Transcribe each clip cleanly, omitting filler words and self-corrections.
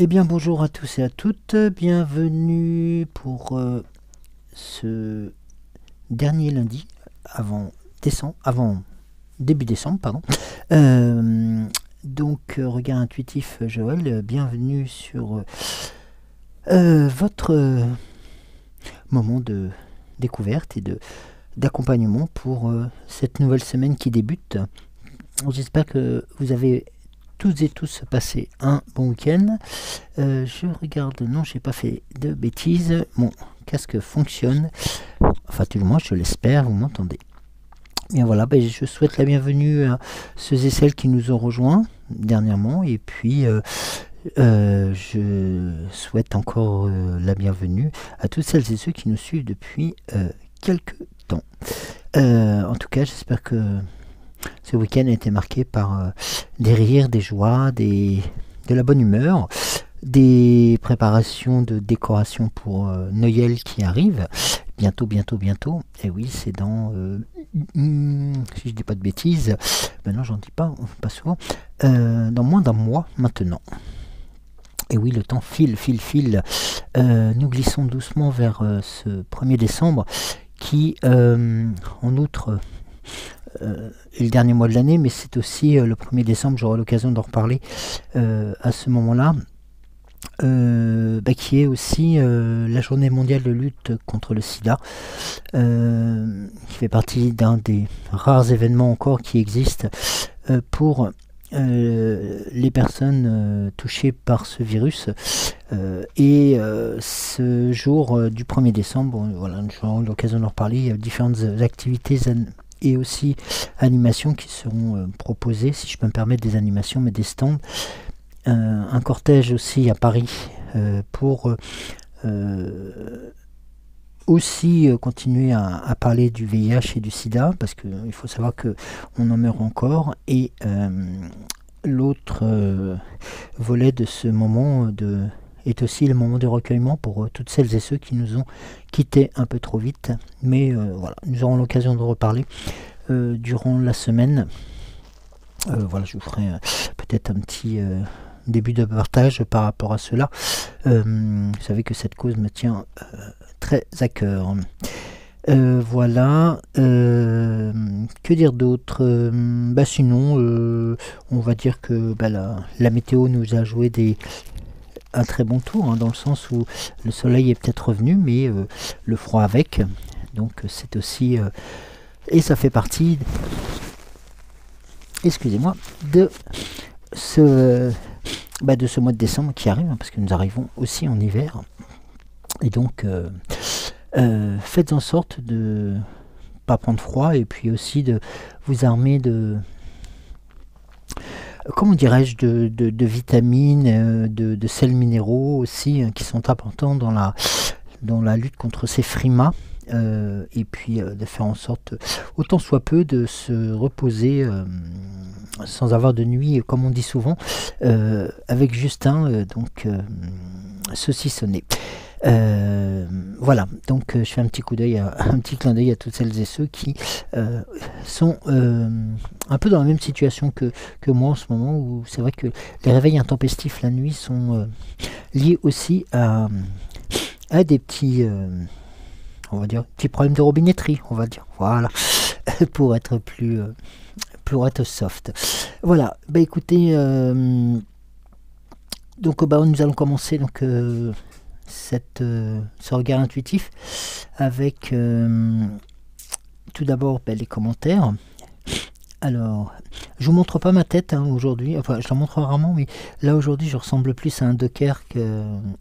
Eh bien bonjour à tous et à toutes, bienvenue pour ce dernier lundi avant début décembre, pardon. Donc regard intuitif Joël, bienvenue sur votre moment de découverte et d'accompagnement pour cette nouvelle semaine qui débute. J'espère que vous avez toutes et tous passé un bon week-end. Je regarde, non, j'ai pas fait de bêtises. Mon casque fonctionne. Enfin, tout le moins, je l'espère, vous m'entendez. Bien voilà, je souhaite la bienvenue à ceux et celles qui nous ont rejoints dernièrement. Et puis, je souhaite encore la bienvenue à toutes celles et ceux qui nous suivent depuis quelques temps. En tout cas, j'espère que ce week-end a été marqué par des rires, des joies, de la bonne humeur, des préparations de décoration pour Noël qui arrive. Bientôt. Et oui, c'est dans, si je dis pas de bêtises, non, j'en dis pas souvent, dans moins d'un mois maintenant. Et oui, le temps file. Nous glissons doucement vers ce 1er décembre qui, en outre, est le dernier mois de l'année, mais c'est aussi le 1er décembre, j'aurai l'occasion d'en reparler à ce moment-là, qui est aussi la journée mondiale de lutte contre le sida, qui fait partie d'un des rares événements encore qui existent pour les personnes touchées par ce virus. Et ce jour du 1er décembre, voilà, j'aurai l'occasion d'en reparler, il y a différentes activités et aussi animations qui seront proposées, si je peux me permettre, des animations, mais des stands. Un cortège aussi à Paris pour aussi continuer à parler du VIH et du sida, parce qu'il faut savoir qu'on en meurt encore. Et l'autre volet de ce moment est aussi le moment de recueillement pour toutes celles et ceux qui nous ont quittés un peu trop vite. Mais voilà, nous aurons l'occasion de reparler durant la semaine. Voilà, je vous ferai peut-être un petit début de partage par rapport à cela. Vous savez que cette cause me tient très à cœur. Voilà, que dire d'autre? Sinon, on va dire que la météo nous a joué un très bon tour, dans le sens où le soleil est peut-être revenu, mais le froid avec. Donc c'est aussi, et ça fait partie, excusez-moi, de ce mois de décembre qui arrive, parce que nous arrivons aussi en hiver. Et donc faites en sorte de pas prendre froid, et puis aussi de vous armer de, comment dirais-je, de vitamines, de sels minéraux aussi, qui sont importants dans la lutte contre ces frimas. Et puis de faire en sorte, autant soit peu, de se reposer sans avoir de nuit, comme on dit souvent, avec Justin, saucissonné. Voilà, donc je fais un petit clin d'œil à toutes celles et ceux qui sont un peu dans la même situation que moi en ce moment, où c'est vrai que les réveils intempestifs la nuit sont liés aussi à des petits on va dire petits problèmes de robinetterie, on va dire, voilà, pour être plus soft. Voilà, écoutez, donc nous allons commencer donc ce regard intuitif avec tout d'abord les commentaires. Alors, je vous montre pas ma tête aujourd'hui, enfin je la montre rarement, mais là aujourd'hui je ressemble plus à un docker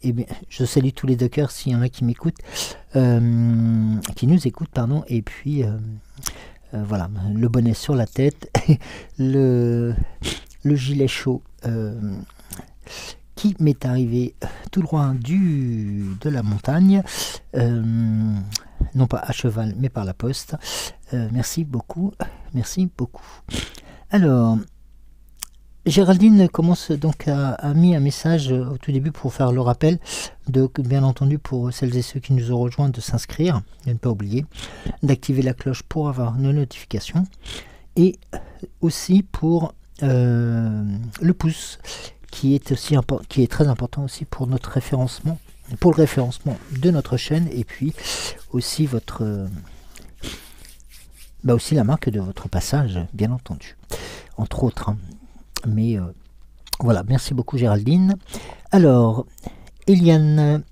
et bien, je salue tous les dockers s'il y en a qui m'écoutent, qui nous écoutent, pardon, et puis voilà, le bonnet sur la tête, le le gilet chaud qui m'est arrivé tout droit de la montagne, non pas à cheval mais par la poste. Merci beaucoup, merci beaucoup. Alors, Géraldine commence donc a mis un message au tout début pour faire le rappel, bien entendu pour celles et ceux qui nous ont rejoints, de s'inscrire, de ne pas oublier, d'activer la cloche pour avoir nos notifications, et aussi pour le pouce, qui est très important aussi pour notre référencement, pour le référencement de notre chaîne, et puis aussi aussi la marque de votre passage, bien entendu, entre autres, hein. Mais voilà, merci beaucoup Géraldine. Alors, Eliane,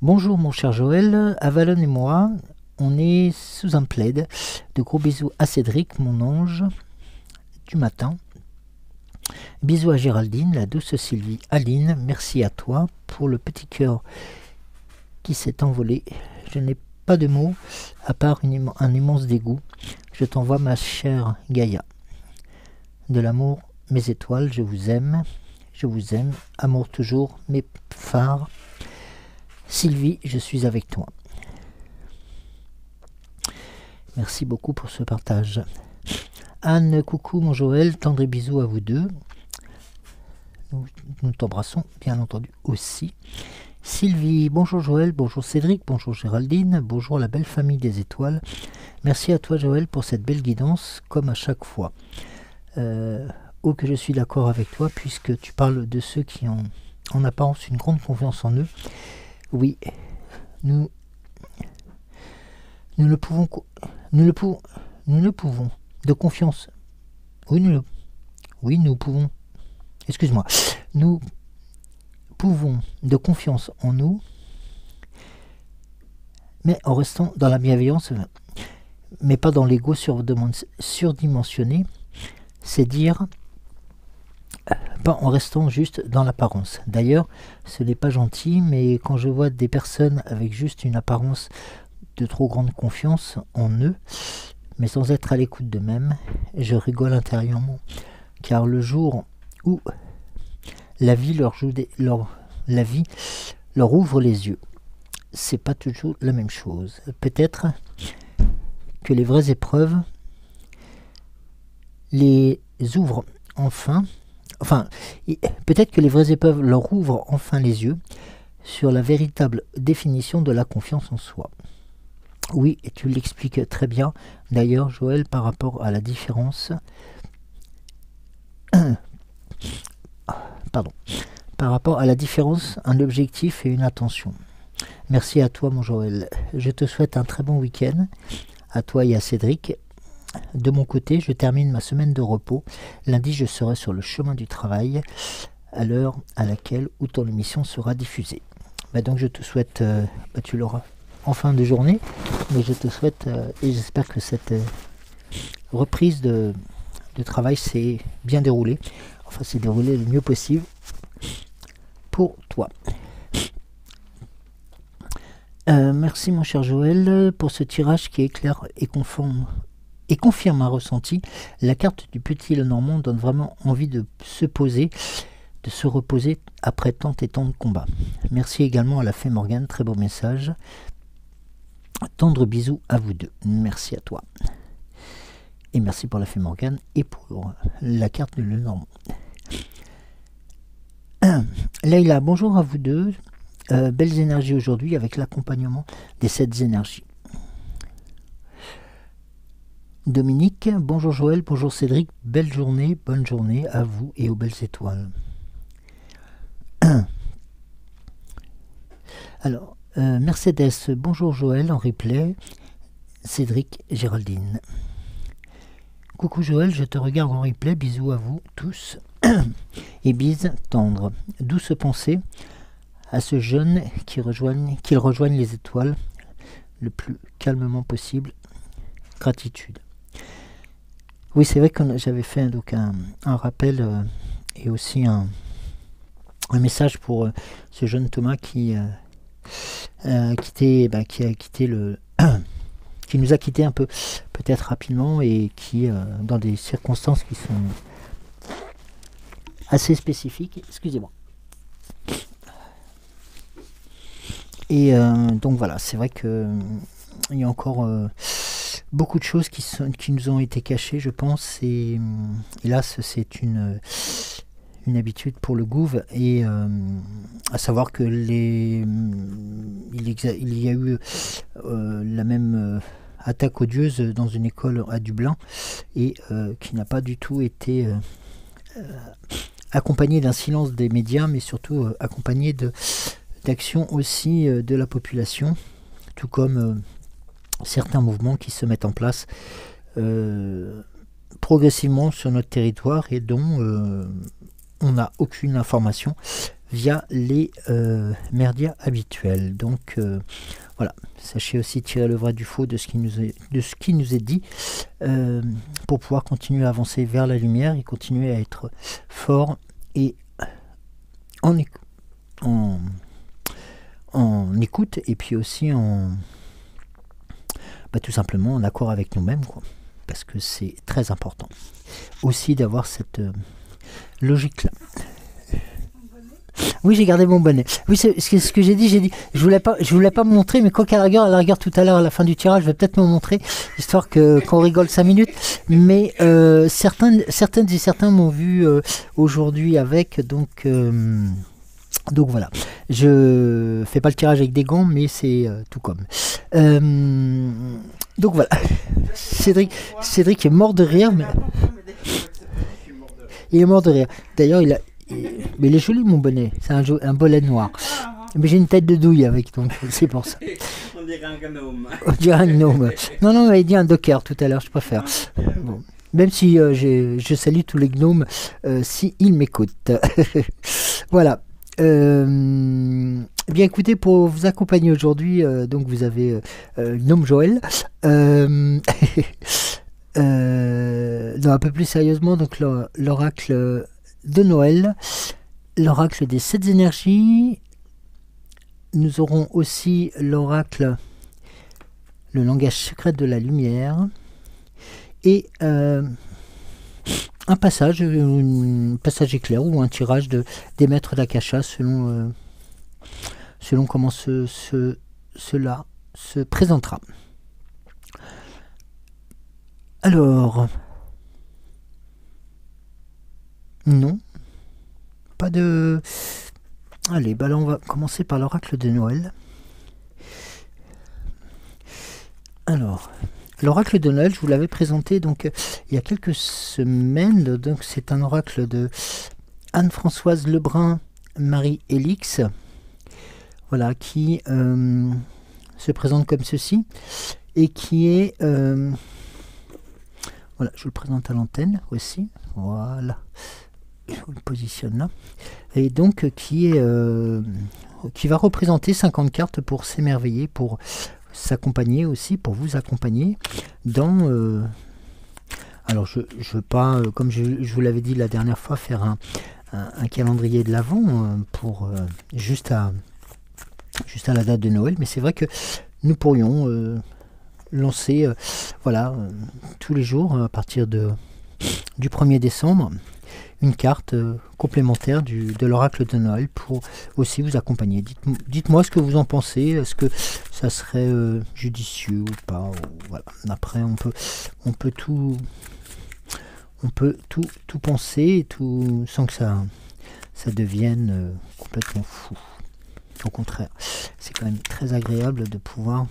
bonjour mon cher Joël, Avalon et moi, on est sous un plaid. De gros bisous à Cédric, mon ange du matin. Bisous à Géraldine, la douce Sylvie, Aline, merci à toi pour le petit cœur qui s'est envolé. Je n'ai pas de mots à part un immense dégoût. Je t'envoie ma chère Gaïa. De l'amour, mes étoiles, je vous aime, amour toujours, mes phares. Sylvie, je suis avec toi. Merci beaucoup pour ce partage. Anne, coucou mon Joël, tendre bisous à vous deux. Nous t'embrassons bien entendu aussi. Sylvie, bonjour Joël, bonjour Cédric, bonjour Géraldine, bonjour la belle famille des étoiles. Merci à toi Joël pour cette belle guidance, comme à chaque fois. Oh que je suis d'accord avec toi, puisque tu parles de ceux qui ont en apparence une grande confiance en eux. Oui, nous ne pouvons de confiance. Nous pouvons. Excuse-moi. Nous pouvons de confiance en nous, mais en restant dans la bienveillance, mais pas dans l'ego surdimensionné. C'est dire, pas en restant juste dans l'apparence. D'ailleurs, ce n'est pas gentil, mais quand je vois des personnes avec juste une apparence de trop grande confiance en eux, mais sans être à l'écoute d'eux-mêmes, je rigole intérieurement, car le jour où la vie leur ouvre les yeux, c'est pas toujours la même chose. Peut-être que les vraies épreuves les ouvrent peut-être que les vraies épreuves leur ouvrent enfin les yeux sur la véritable définition de la confiance en soi. Oui, et tu l'expliques très bien, d'ailleurs, Joël, par rapport à la différence... Par rapport à la différence, un objectif et une intention. Merci à toi, mon Joël. Je te souhaite un très bon week-end, à toi et à Cédric. De mon côté, je termine ma semaine de repos. Lundi, je serai sur le chemin du travail à l'heure à laquelle où ton émission sera diffusée. Donc je te souhaite, tu l'auras en fin de journée, mais je te souhaite et j'espère que cette reprise de travail s'est bien déroulée. Enfin, s'est déroulée le mieux possible pour toi. Merci mon cher Joël pour ce tirage qui éclaire et confirme un ressenti. La carte du petit Lenormand donne vraiment envie de se reposer après tant et tant de combats. Merci également à la Fée Morgane, très beau message. Tendre bisous à vous deux. Merci à toi. Et merci pour la Fée Morgane et pour la carte de Lenormand. Leïla, bonjour à vous deux. Belles énergies aujourd'hui avec l'accompagnement des 7 énergies. Dominique, bonjour Joël, bonjour Cédric, belle journée, bonne journée à vous et aux belles étoiles. Alors, Mercedes, bonjour Joël en replay, Cédric, Géraldine. Coucou Joël, je te regarde en replay, bisous à vous tous et bise tendre. Douce pensée à ce jeune qu'il rejoigne les étoiles le plus calmement possible. Gratitude. Oui, c'est vrai que j'avais fait donc un rappel et aussi un message pour ce jeune Thomas qui a quitté qui nous a quitté un peu peut-être rapidement et qui dans des circonstances qui sont assez spécifique. Excusez-moi. Et donc voilà, c'est vrai que il y a encore beaucoup de choses qui nous ont été cachées, je pense. Et hélas, c'est une habitude pour le Gouv, et à savoir que il y a eu la même attaque odieuse dans une école à Dublin, et qui n'a pas du tout été accompagnée d'un silence des médias, mais surtout accompagnée d'actions aussi de la population, tout comme certains mouvements qui se mettent en place progressivement sur notre territoire, et dont on n'a aucune information via les médias habituels. Donc voilà, sachez aussi tirer le vrai du faux de ce qui nous est dit, pour pouvoir continuer à avancer vers la lumière et continuer à être fort et en écoute, et puis aussi tout simplement en accord avec nous-mêmes, quoi. Parce que c'est très important aussi d'avoir cette logique-là. Oui, j'ai gardé mon bonnet. Oui, c'est ce que j'ai dit. Je voulais pas me montrer, mais quoi qu'à la rigueur, tout à l'heure, à la fin du tirage, je vais peut-être me montrer, histoire qu'on rigole 5 minutes. Mais certaines et certains m'ont vu aujourd'hui avec, donc voilà. Je fais pas le tirage avec des gants, mais c'est tout comme. Donc voilà. Cédric est mort de rire, mais il est mort de rire. D'ailleurs, mais il est joli, mon bonnet. C'est un bonnet noir. Mais j'ai une tête de douille avec, donc c'est pour ça. On dirait un gnome. On dirait un gnome. Non, il a dit un docker tout à l'heure, je préfère. Bon. Même si je salue tous les gnomes, s'ils m'écoutent. Voilà. Bien écoutez, pour vous accompagner aujourd'hui, donc vous avez Gnome Joël. Non, un peu plus sérieusement, donc l'oracle de Noël, l'oracle des 7 énergies. Nous aurons aussi l'oracle, le langage secret de la lumière, et un passage éclair ou un tirage des maîtres d'Akasha selon comment cela se présentera. Alors, non, pas de... Allez, là on va commencer par l'oracle de Noël. Alors, l'oracle de Noël, je vous l'avais présenté donc il y a quelques semaines. Donc c'est un oracle de Anne-Françoise Lebrun, Marie-Élix, voilà, qui se présente comme ceci, et qui est... voilà, je le présente à l'antenne aussi. Voilà. Je vous le positionne là. Et donc qui va représenter 50 cartes pour s'émerveiller, pour s'accompagner aussi, pour vous accompagner dans... alors je veux pas, comme je vous l'avais dit la dernière fois, faire un calendrier de l'Avent pour juste à la date de Noël, mais c'est vrai que nous pourrions lancer tous les jours à partir du 1er décembre une carte complémentaire de l'oracle de Noël pour aussi vous accompagner. Dites-moi ce que vous en pensez. Est-ce que ça serait judicieux ou pas? Voilà. Après, on peut tout penser, tout sans que ça devienne complètement fou. Au contraire, c'est quand même très agréable de pouvoir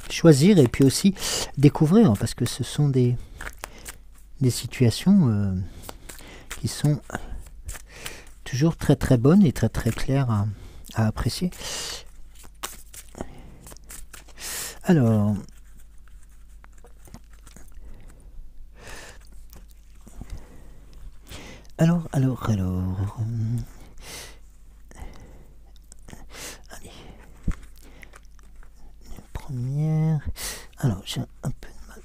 choisir et puis aussi découvrir, parce que ce sont des situations qui sont toujours très très bonnes et très très claires à apprécier. Alors, allez, première. Alors, j'ai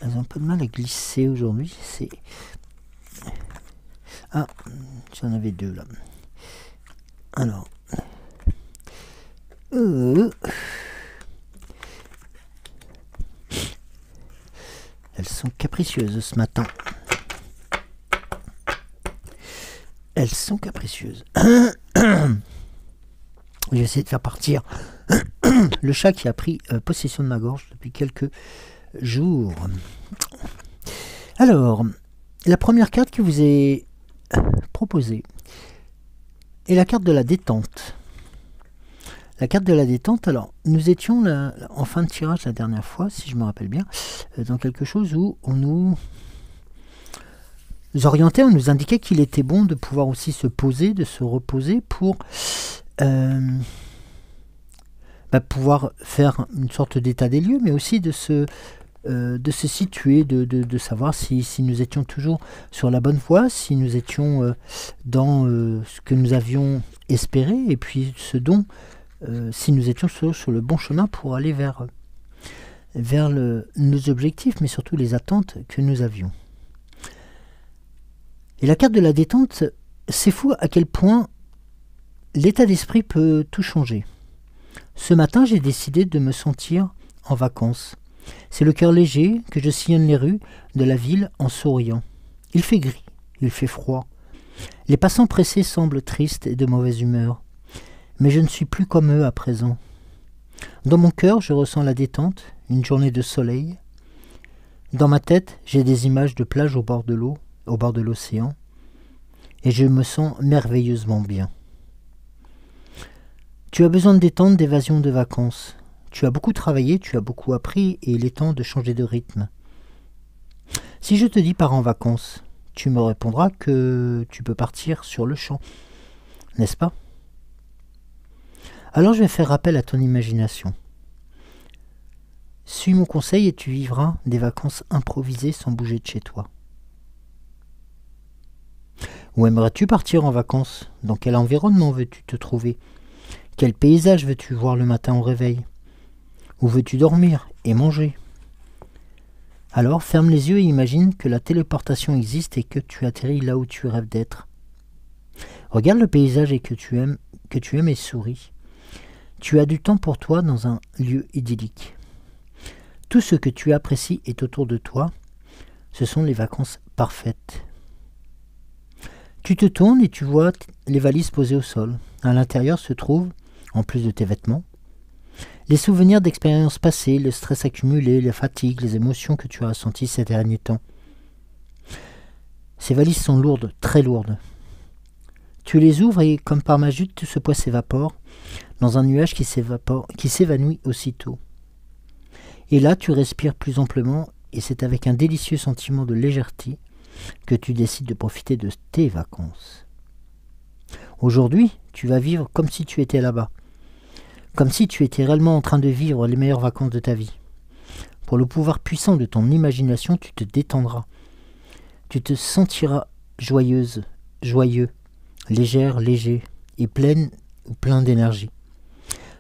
un peu de mal à glisser aujourd'hui. C'est... Ah, j'en avais deux là. Alors. Elles sont capricieuses ce matin. elles sont capricieuses. Je vais essayer de faire partir le chat qui a pris possession de ma gorge depuis quelques jours. Alors, la première carte qui vous est proposée est la carte de la détente. La carte de la détente, alors, nous étions en fin de tirage la dernière fois, si je me rappelle bien, dans quelque chose où on nous orientait, on nous indiquait qu'il était bon de pouvoir aussi se poser, de se reposer pour pouvoir faire une sorte d'état des lieux, mais aussi de se situer, de savoir si nous étions toujours sur la bonne voie, si nous étions dans ce que nous avions espéré, et puis si nous étions sur le bon chemin pour aller vers nos objectifs, mais surtout les attentes que nous avions. Et la carte de la détente, c'est fou à quel point l'état d'esprit peut tout changer. Ce matin, j'ai décidé de me sentir en vacances. C'est le cœur léger que je sillonne les rues de la ville en souriant. Il fait gris, il fait froid. Les passants pressés semblent tristes et de mauvaise humeur. Mais je ne suis plus comme eux à présent. Dans mon cœur, je ressens la détente, une journée de soleil. Dans ma tête, j'ai des images de plage au bord de l'eau, au bord de l'océan, et je me sens merveilleusement bien. Tu as besoin de détente, d'évasion, de vacances. Tu as beaucoup travaillé, tu as beaucoup appris, et il est temps de changer de rythme. Si je te dis pars en vacances, tu me répondras que tu peux partir sur le champ, n'est-ce pas ? Alors je vais faire appel à ton imagination. Suis mon conseil et tu vivras des vacances improvisées sans bouger de chez toi. Où aimerais-tu partir en vacances? Dans quel environnement veux-tu te trouver? Quel paysage veux-tu voir le matin au réveil? Où veux-tu dormir et manger? Alors ferme les yeux et imagine que la téléportation existe et que tu atterris là où tu rêves d'être. Regarde le paysage et que tu aimes et souris. Tu as du temps pour toi dans un lieu idyllique. Tout ce que tu apprécies est autour de toi. Ce sont les vacances parfaites. Tu te tournes et tu vois les valises posées au sol. À l'intérieur se trouvent, en plus de tes vêtements, les souvenirs d'expériences passées, le stress accumulé, les fatigues, les émotions que tu as ressenties ces derniers temps. Ces valises sont lourdes, très lourdes. Tu les ouvres et, comme par magie, tout ce poids s'évapore dans un nuage qui s'évanouit aussitôt. Et là, tu respires plus amplement et c'est avec un délicieux sentiment de légèreté que tu décides de profiter de tes vacances. Aujourd'hui, tu vas vivre comme si tu étais là-bas, comme si tu étais réellement en train de vivre les meilleures vacances de ta vie. Pour le pouvoir puissant de ton imagination, tu te détendras. Tu te sentiras joyeuse, joyeux, légère, léger et plein d'énergie.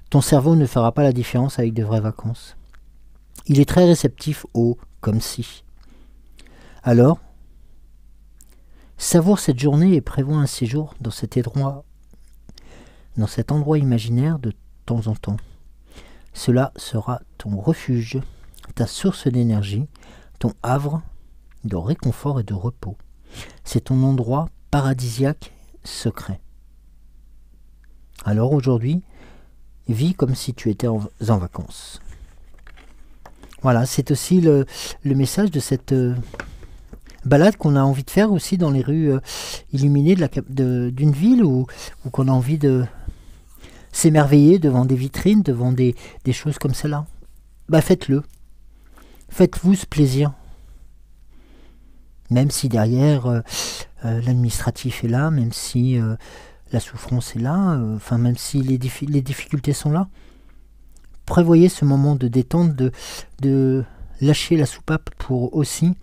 Ton cerveau ne fera pas la différence avec de vraies vacances. Il est très réceptif au « comme si ». Alors, savoure cette journée et prévois un séjour dans cet endroit imaginaire de temps en temps. Cela sera ton refuge, ta source d'énergie, ton havre de réconfort et de repos. C'est ton endroit paradisiaque secret. Alors aujourd'hui, vis comme si tu étais en vacances. Voilà, c'est aussi le message de cette balade qu'on a envie de faire aussi dans les rues illuminées d'une ville ou qu'on a envie de s'émerveiller devant des vitrines, devant des choses comme celle-là. Bah faites-le. Faites-vous ce plaisir. Même si derrière l'administratif est là, même si la souffrance est là, même si les difficultés sont là, prévoyez ce moment de détente, de lâcher la soupape pour aussi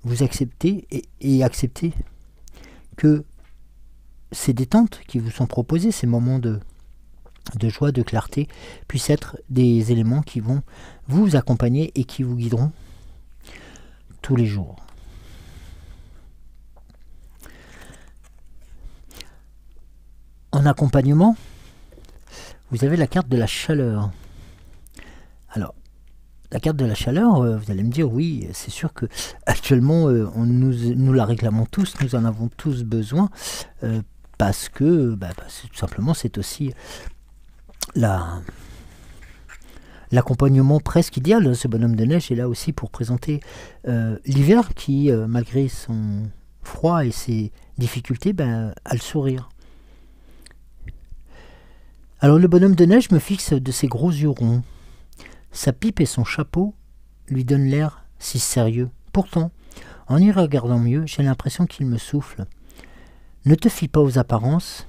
vous accepter et accepter que ces détentes qui vous sont proposées, ces moments de joie, de clarté, puissent être des éléments qui vont vous accompagner et qui vous guideront tous les jours. En accompagnement, vous avez la carte de la chaleur. Alors, la carte de la chaleur, vous allez me dire, oui, c'est sûr que actuellement, nous la réclamons tous, nous en avons tous besoin, parce que, tout simplement, c'est aussi l'accompagnement presque idéal. Ce bonhomme de neige est là aussi pour présenter l'hiver qui, malgré son froid et ses difficultés, a le sourire. Alors le bonhomme de neige me fixe de ses gros yeux ronds. Sa pipe et son chapeau lui donnent l'air si sérieux. Pourtant, en y regardant mieux, j'ai l'impression qu'il me souffle. Ne te fie pas aux apparences.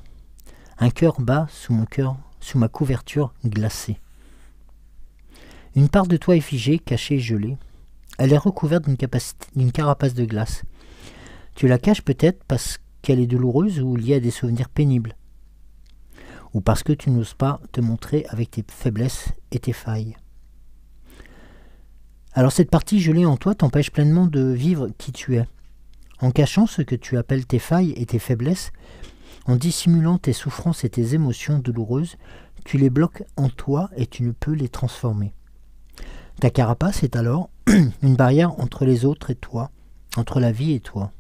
Un cœur bat sous ma couverture glacée. Une part de toi est figée, cachée et gelée. Elle est recouverte d'une carapace de glace. Tu la caches peut-être parce qu'elle est douloureuse ou liée à des souvenirs pénibles. Ou parce que tu n'oses pas te montrer avec tes faiblesses et tes failles. Alors cette partie gelée en toi t'empêche pleinement de vivre qui tu es. En cachant ce que tu appelles tes failles et tes faiblesses, en dissimulant tes souffrances et tes émotions douloureuses, tu les bloques en toi et tu ne peux les transformer. Ta carapace est alors une barrière entre les autres et toi, entre la vie et toi.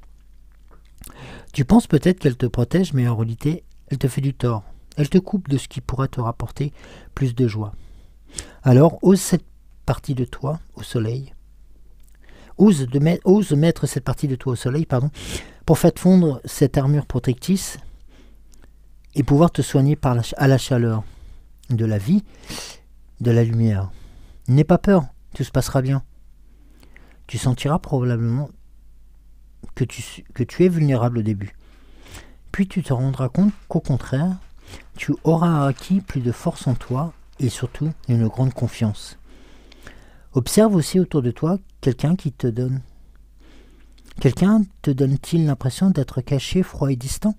Tu penses peut-être qu'elle te protège, mais en réalité, elle te fait du tort. Elle te coupe de ce qui pourrait te rapporter plus de joie. Alors, ose cette partie de toi au soleil. Ose mettre cette partie de toi au soleil, pour faire fondre cette armure protectrice et pouvoir te soigner à la chaleur de la vie, de la lumière. N'aie pas peur, tout se passera bien. Tu sentiras probablement que tu es vulnérable au début. Puis tu te rendras compte qu'au contraire, tu auras acquis plus de force en toi et surtout une grande confiance. Observe aussi autour de toi quelqu'un te donne-t-il l'impression d'être caché, froid et distant?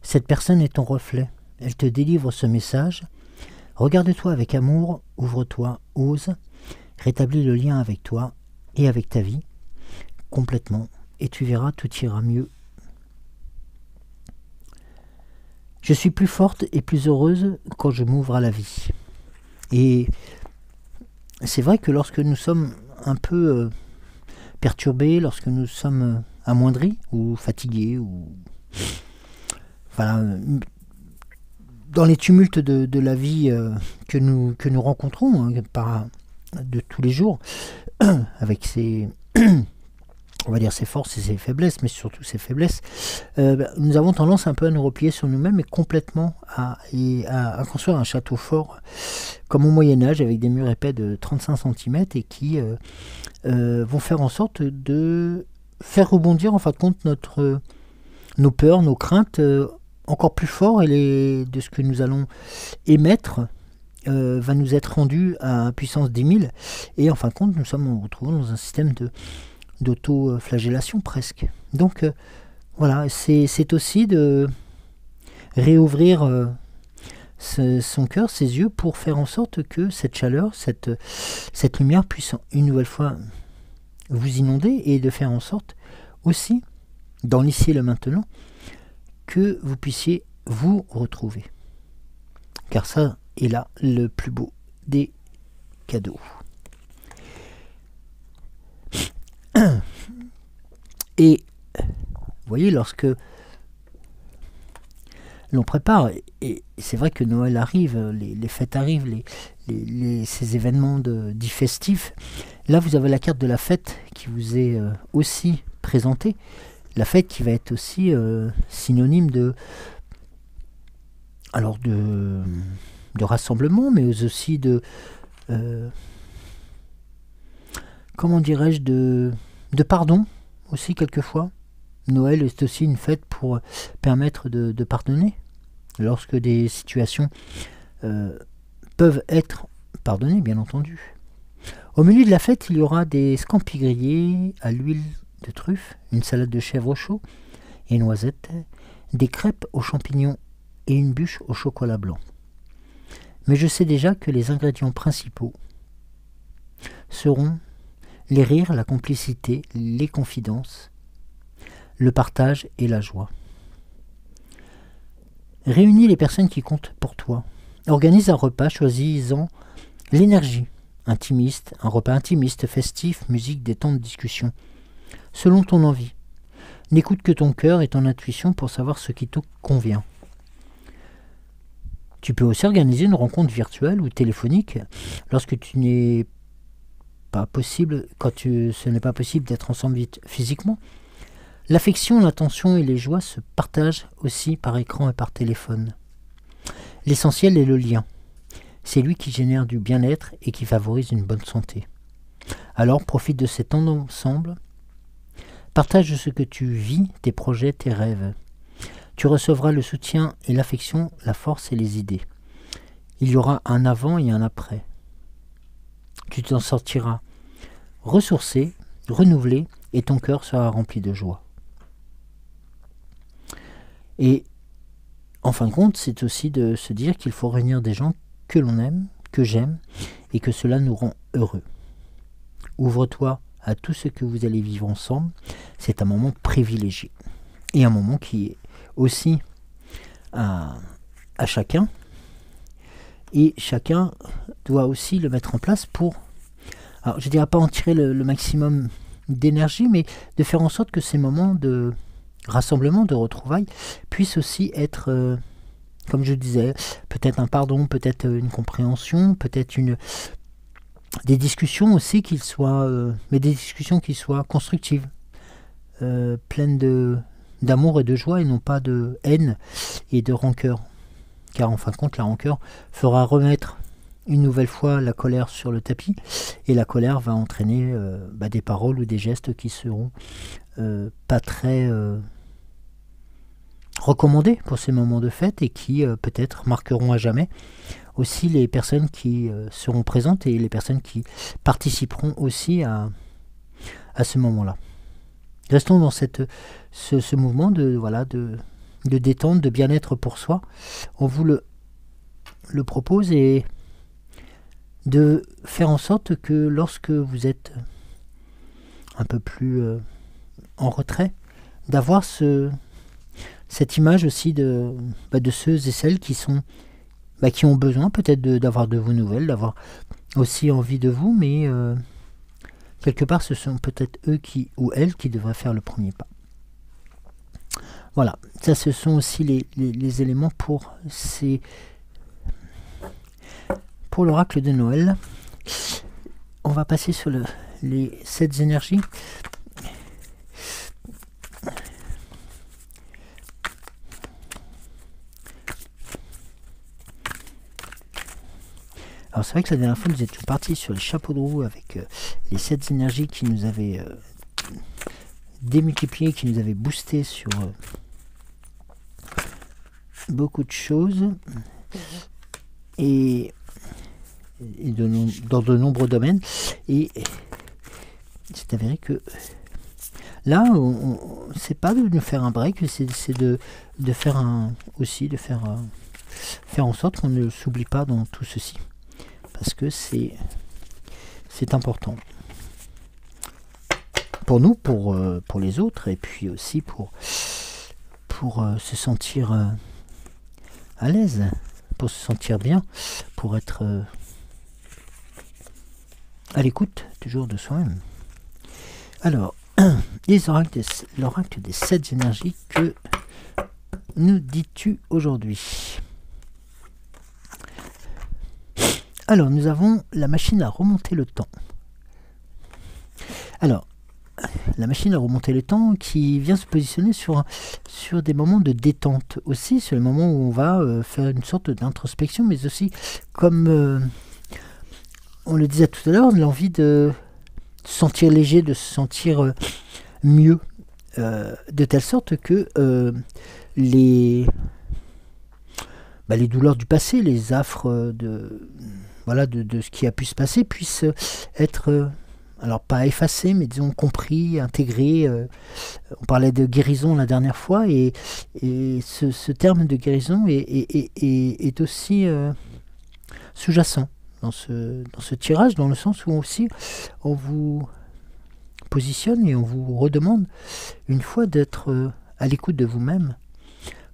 Cette personne est ton reflet. Elle te délivre ce message. Regarde-toi avec amour, ouvre-toi, ose, rétablis le lien avec toi et avec ta vie complètement et tu verras, tout ira mieux. Je suis plus forte et plus heureuse quand je m'ouvre à la vie. Et c'est vrai que lorsque nous sommes un peu perturbés, lorsque nous sommes amoindris ou fatigués, ou voilà, dans les tumultes de la vie que nous rencontrons de tous les jours, avec ses on va dire ses forces et ses faiblesses, mais surtout ses faiblesses, nous avons tendance un peu à nous replier sur nous-mêmes et complètement à construire un château fort comme au Moyen-Âge avec des murs épais de 35 cm et qui vont faire en sorte de faire rebondir en fin de compte nos peurs, nos craintes encore plus fort et de ce que nous allons émettre va nous être rendu à puissance 10 000 et en fin de compte nous sommes retrouvés dans un système d'auto-flagellation presque. Donc voilà, c'est aussi de réouvrir son cœur, ses yeux pour faire en sorte que cette chaleur, cette lumière puisse une nouvelle fois vous inonder et de faire en sorte aussi, dans l'ici et le maintenant, que vous puissiez vous retrouver. Car ça est là le plus beau des cadeaux. Et vous voyez, lorsque l'on prépare, et c'est vrai que Noël arrive, les fêtes arrivent, ces événements dits festifs, là vous avez la carte de la fête qui vous est aussi présentée, la fête qui va être aussi synonyme de rassemblement, mais aussi de comment dirais-je, de pardon aussi quelquefois. Noël est aussi une fête pour permettre de pardonner lorsque des situations peuvent être pardonnées, bien entendu. Au milieu de la fête, il y aura des scampi grillés à l'huile de truffe, une salade de chèvre chaud et noisettes, des crêpes aux champignons et une bûche au chocolat blanc. Mais je sais déjà que les ingrédients principaux seront les rires, la complicité, les confidences, le partage et la joie. Réunis les personnes qui comptent pour toi. Organise un repas choisissant l'énergie intimiste, un repas intimiste, festif, musique, détente, discussion. Selon ton envie. N'écoute que ton cœur et ton intuition pour savoir ce qui te convient. Tu peux aussi organiser une rencontre virtuelle ou téléphonique lorsque tu n'es pas possible, ce n'est pas possible d'être ensemble physiquement. L'affection, l'attention et les joies se partagent aussi par écran et par téléphone. L'essentiel est le lien. C'est lui qui génère du bien-être et qui favorise une bonne santé. Alors profite de ces temps ensemble. Partage ce que tu vis, tes projets, tes rêves. Tu recevras le soutien et l'affection, la force et les idées. Il y aura un avant et un après. Tu t'en sortiras ressourcé, renouvelé, et ton cœur sera rempli de joie. Et en fin de compte, c'est aussi de se dire qu'il faut réunir des gens que l'on aime, que j'aime, et que cela nous rend heureux. Ouvre-toi à tout ce que vous allez vivre ensemble. C'est un moment privilégié. Et un moment qui est aussi à chacun. Et chacun doit aussi le mettre en place pour, alors je ne dirais pas en tirer le maximum d'énergie, mais de faire en sorte que ces moments de rassemblement, de retrouvailles, puissent aussi être, comme je disais, peut-être un pardon, peut-être une compréhension, peut-être des discussions aussi mais des discussions qui soient constructives, pleines d'amour et de joie et non pas de haine et de rancœur. Car en fin de compte, la rancœur fera remettre une nouvelle fois la colère sur le tapis et la colère va entraîner des paroles ou des gestes qui seront pas très recommandés pour ces moments de fête et qui peut-être marqueront à jamais aussi les personnes qui seront présentes et les personnes qui participeront aussi à ce moment-là. Restons dans ce mouvement de détente, de bien-être pour soi. On vous le propose et de faire en sorte que lorsque vous êtes un peu plus en retrait, d'avoir cette image aussi de ceux et celles qui ont besoin peut-être d'avoir de vos nouvelles, d'avoir aussi envie de vous, mais quelque part ce sont peut-être eux ou elles qui devraient faire le premier pas. Voilà, ça ce sont aussi les éléments pour l'oracle de Noël. On va passer sur les 7 énergies. Alors c'est vrai que la dernière fois nous étions partis sur les chapeaux de roue avec les 7 énergies qui nous avaient démultiplié, qui nous avaient boosté sur beaucoup de choses et dans de nombreux domaines, et c'est avéré que là c'est pas de nous faire un break, c'est de faire faire en sorte qu'on ne s'oublie pas dans tout ceci, parce que c'est important pour nous, pour les autres, et puis aussi pour se sentir à l'aise, pour se sentir bien, pour être à l'écoute toujours de soi-même. Alors, l'oracle des 7 énergies, que nous dis-tu aujourd'hui? Alors, nous avons la machine à remonter le temps. Alors, la machine à remonter le temps qui vient se positionner sur des moments de détente aussi, sur les moments où on va faire une sorte d'introspection, mais aussi, comme on le disait tout à l'heure, l'envie de se sentir léger, de se sentir mieux, de telle sorte que les douleurs du passé, les affres de ce qui a pu se passer puissent être, alors pas effacées, mais disons compris, intégrés. On parlait de guérison la dernière fois, et ce terme de guérison est aussi sous-jacent dans ce tirage, dans le sens où aussi on vous positionne et on vous redemande une fois d'être à l'écoute de vous-même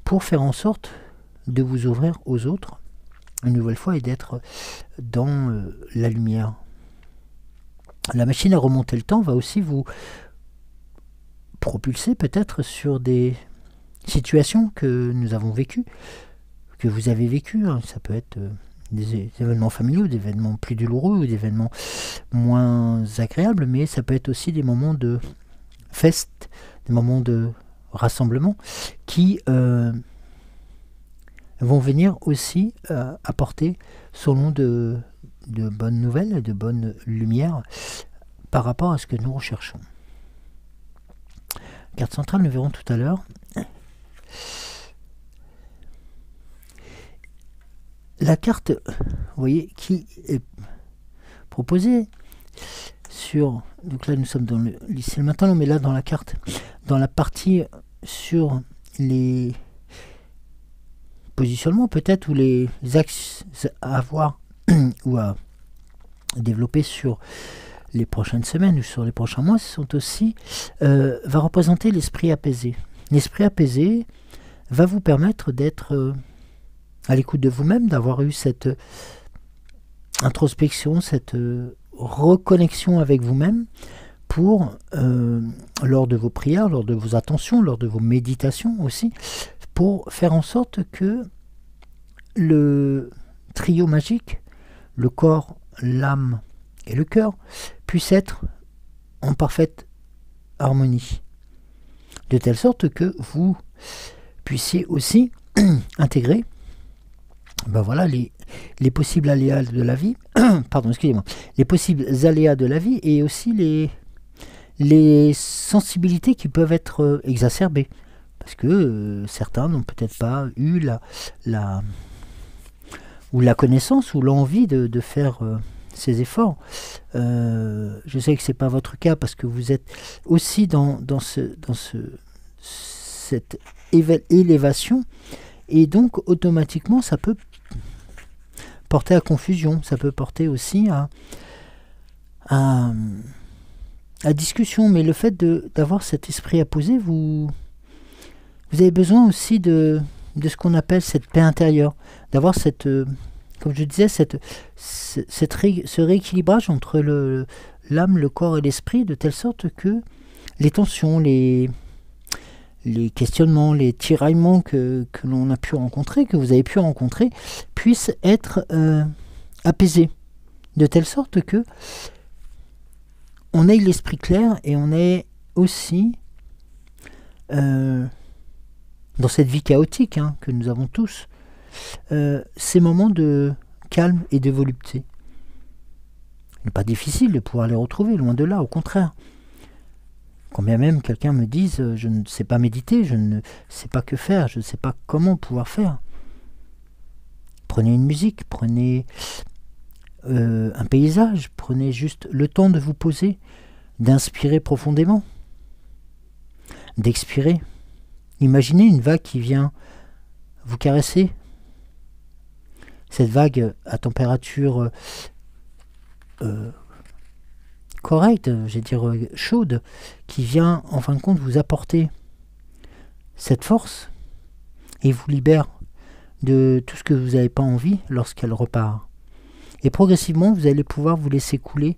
pour faire en sorte de vous ouvrir aux autres une nouvelle fois et d'être dans la lumière, La machine à remonter le temps va aussi vous propulser peut-être sur des situations que nous avons vécues, que vous avez vécues. Hein. Ça peut être des événements familiaux, des événements plus douloureux ou des événements moins agréables, mais ça peut être aussi des moments de fête, des moments de rassemblement qui vont venir aussi apporter son lot de bonnes nouvelles et de bonnes lumières par rapport à ce que nous recherchons. Carte centrale, nous verrons tout à l'heure. La carte, vous voyez, qui est proposée sur... Donc là, nous sommes dans le lycée maintenant, mais là, dans la carte, dans la partie sur les positionnements, peut-être, ou les axes à avoir ou à développer sur les prochaines semaines ou sur les prochains mois, sont aussi va représenter l'esprit apaisé. L'esprit apaisé va vous permettre d'être à l'écoute de vous-même, d'avoir eu cette introspection, cette reconnexion avec vous-même pour, lors de vos prières, lors de vos attentions, lors de vos méditations aussi, pour faire en sorte que le trio magique, le corps, l'âme et le cœur, puissent être en parfaite harmonie. De telle sorte que vous puissiez aussi intégrer voilà, les possibles aléas de la vie, pardon, excusez-moi, les possibles aléas de la vie et aussi les sensibilités qui peuvent être exacerbées. Parce que certains n'ont peut-être pas eu la connaissance ou l'envie de faire ces efforts. Je sais que ce n'est pas votre cas parce que vous êtes aussi dans cette élévation et donc automatiquement ça peut porter à confusion, ça peut porter aussi à discussion, mais le fait d'avoir cet esprit apaisé, vous avez besoin aussi de ce qu'on appelle cette paix intérieure, d'avoir cette, comme je disais, ce rééquilibrage entre l'âme, le corps et l'esprit, de telle sorte que les tensions, les questionnements, les tiraillements que l'on a pu rencontrer, que vous avez pu rencontrer, puissent être apaisés, de telle sorte que on ait l'esprit clair et on ait aussi dans cette vie chaotique que nous avons tous, ces moments de calme et de volupté. Il n'est pas difficile de pouvoir les retrouver, loin de là, au contraire. Quand bien même quelqu'un me dise je ne sais pas méditer, je ne sais pas que faire, je ne sais pas comment pouvoir faire. Prenez une musique, prenez un paysage, prenez juste le temps de vous poser, d'inspirer profondément, d'expirer. Imaginez une vague qui vient vous caresser. Cette vague à température correcte, je vais dire chaude, qui vient en fin de compte vous apporter cette force et vous libère de tout ce que vous n'avez pas envie lorsqu'elle repart. Et progressivement, vous allez pouvoir vous laisser couler,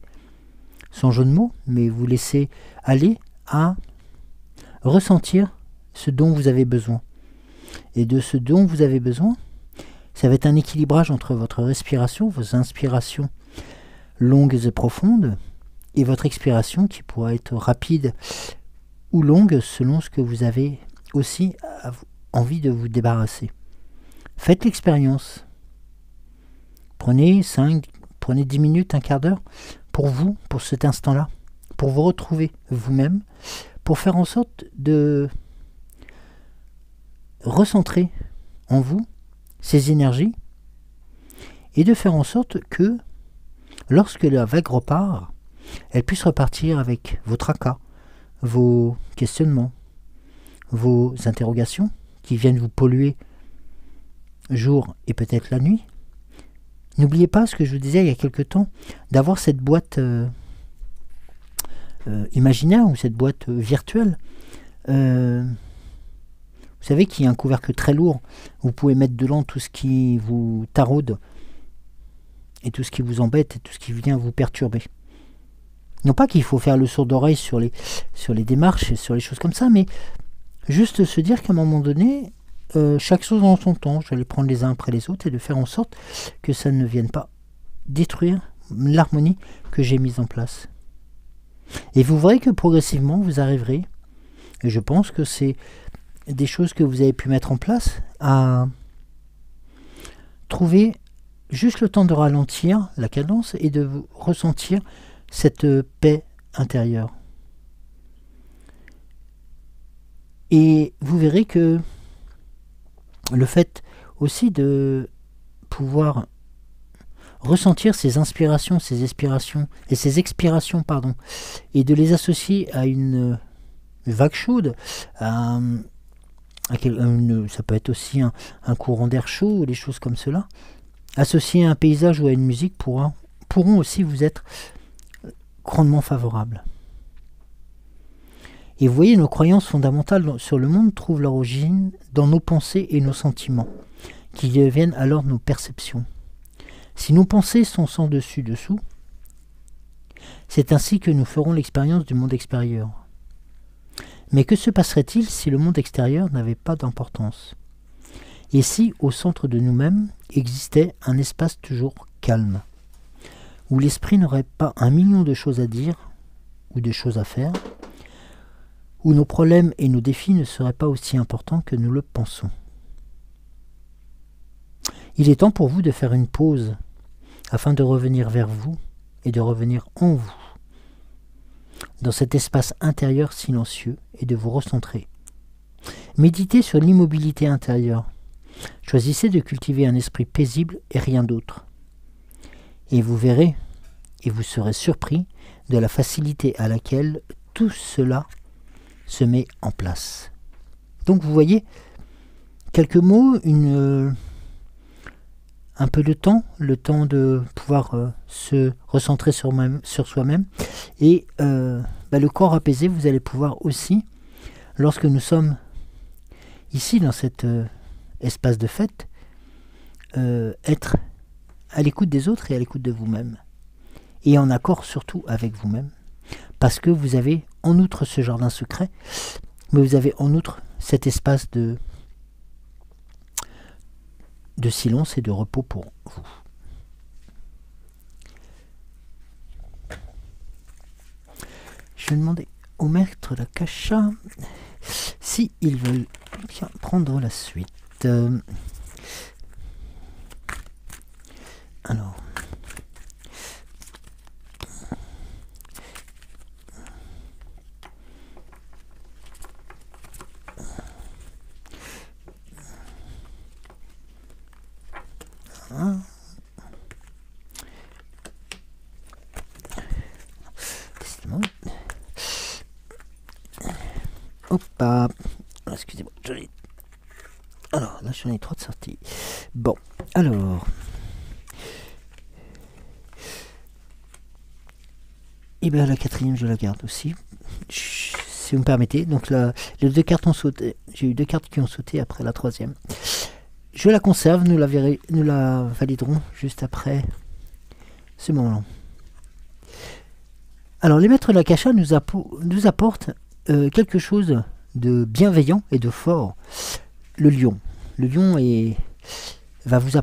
sans jeu de mots, mais vous laisser aller à ressentir ce dont vous avez besoin. Et de ce dont vous avez besoin, ça va être un équilibrage entre votre respiration, vos inspirations longues et profondes, et votre expiration qui pourra être rapide ou longue selon ce que vous avez aussi envie de vous débarrasser. Faites l'expérience. Prenez 10 minutes, un quart d'heure pour vous, pour cet instant-là, pour vous retrouver vous-même, pour faire en sorte de recentrer en vous ces énergies et de faire en sorte que lorsque la vague repart, elle puisse repartir avec vos tracas, vos questionnements, vos interrogations qui viennent vous polluer jour et peut-être la nuit. N'oubliez pas ce que je vous disais il y a quelque temps, d'avoir cette boîte imaginaire ou cette boîte virtuelle. Vous savez qu'il y a un couvercle très lourd. Vous pouvez mettre dedans tout ce qui vous taraude et tout ce qui vous embête et tout ce qui vient vous perturber. Non pas qu'il faut faire le sourd d'oreille sur les démarches et sur les choses comme ça, mais juste se dire qu'à un moment donné, chaque chose en son temps, je vais les prendre les uns après les autres et de faire en sorte que ça ne vienne pas détruire l'harmonie que j'ai mise en place. Et vous verrez que progressivement, vous arriverez, et je pense que c'est des choses que vous avez pu mettre en place, à trouver juste le temps de ralentir la cadence et de ressentir cette paix intérieure. Et vous verrez que le fait aussi de pouvoir ressentir ces inspirations, ces expirations, et ces expirations, pardon, et de les associer à une vague chaude, ça peut être aussi un courant d'air chaud, ou des choses comme cela, associés à un paysage ou à une musique pourront aussi vous être grandement favorables. Et vous voyez, nos croyances fondamentales sur le monde trouvent leur origine dans nos pensées et nos sentiments, qui deviennent alors nos perceptions. Si nos pensées sont sans dessus-dessous, c'est ainsi que nous ferons l'expérience du monde extérieur. Mais que se passerait-il si le monde extérieur n'avait pas d'importance? Et si, au centre de nous-mêmes, existait un espace toujours calme, où l'esprit n'aurait pas 1 million de choses à dire, ou de choses à faire, où nos problèmes et nos défis ne seraient pas aussi importants que nous le pensons? Il est temps pour vous de faire une pause, afin de revenir vers vous et de revenir en vous, dans cet espace intérieur silencieux, et de vous recentrer. Méditez sur l'immobilité intérieure. Choisissez de cultiver un esprit paisible et rien d'autre. Et vous verrez, et vous serez surpris de la facilité à laquelle tout cela se met en place. Donc vous voyez, quelques mots, un peu de temps, le temps de pouvoir se recentrer sur soi-même, et le corps apaisé, vous allez pouvoir aussi, lorsque nous sommes ici dans cet espace de fête, être à l'écoute des autres et à l'écoute de vous-même, et en accord surtout avec vous-même, parce que vous avez en outre ce jardin secret, mais vous avez en outre cet espace de silence et de repos pour vous. Je vais demander au maître d'Akasha si ils veulent bien prendre la suite. Alors. Hop, excusez-moi. Alors, là, j'en ai 3 de sortie. Bon, alors. Et bien, la 4e, je la garde aussi. Si vous me permettez. Donc, les 2 cartes ont sauté. J'ai eu 2 cartes qui ont sauté après la 3e. Je la conserve. Nous la validerons juste après ce moment-là. Alors, les maîtres de l'Akasha nous apportent quelque chose de bienveillant et de fort. Le lion. Le lion va nous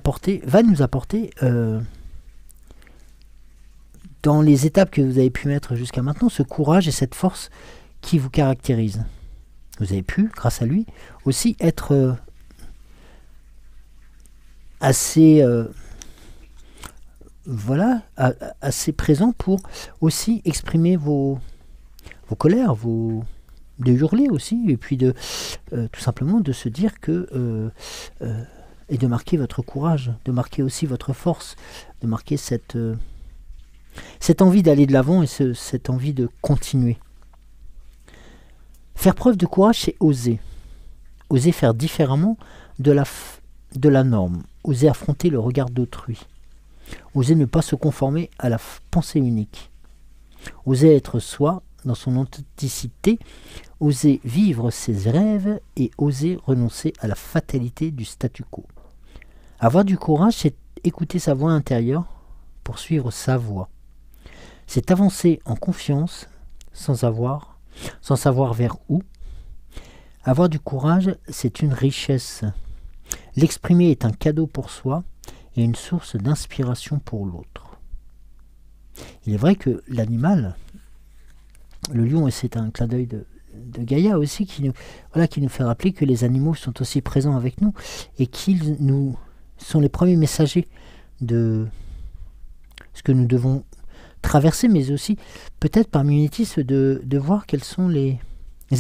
apporter dans les étapes que vous avez pu mettre jusqu'à maintenant, ce courage et cette force qui vous caractérise. Vous avez pu, grâce à lui, aussi être assez assez présent pour aussi exprimer vos colères, de hurler aussi, et puis de tout simplement de se dire que et de marquer votre courage, de marquer aussi votre force, de marquer cette envie d'aller de l'avant et cette envie de continuer. Faire preuve de courage, c'est oser. Oser faire différemment de la norme. Oser affronter le regard d'autrui. Oser ne pas se conformer à la pensée unique. Oser être soi dans son authenticité. Oser vivre ses rêves et oser renoncer à la fatalité du statu quo. Avoir du courage, c'est écouter sa voix intérieure pour suivre sa voie. C'est avancer en confiance sans savoir vers où. Avoir du courage, c'est une richesse. L'exprimer est un cadeau pour soi et une source d'inspiration pour l'autre. Il est vrai que l'animal, le lion, et c'est un clin d'œil de Gaïa aussi, qui nous fait rappeler que les animaux sont aussi présents avec nous et qu'ils nous sont les premiers messagers de ce que nous devons traverser, mais aussi peut-être par mimétisme de voir quels sont les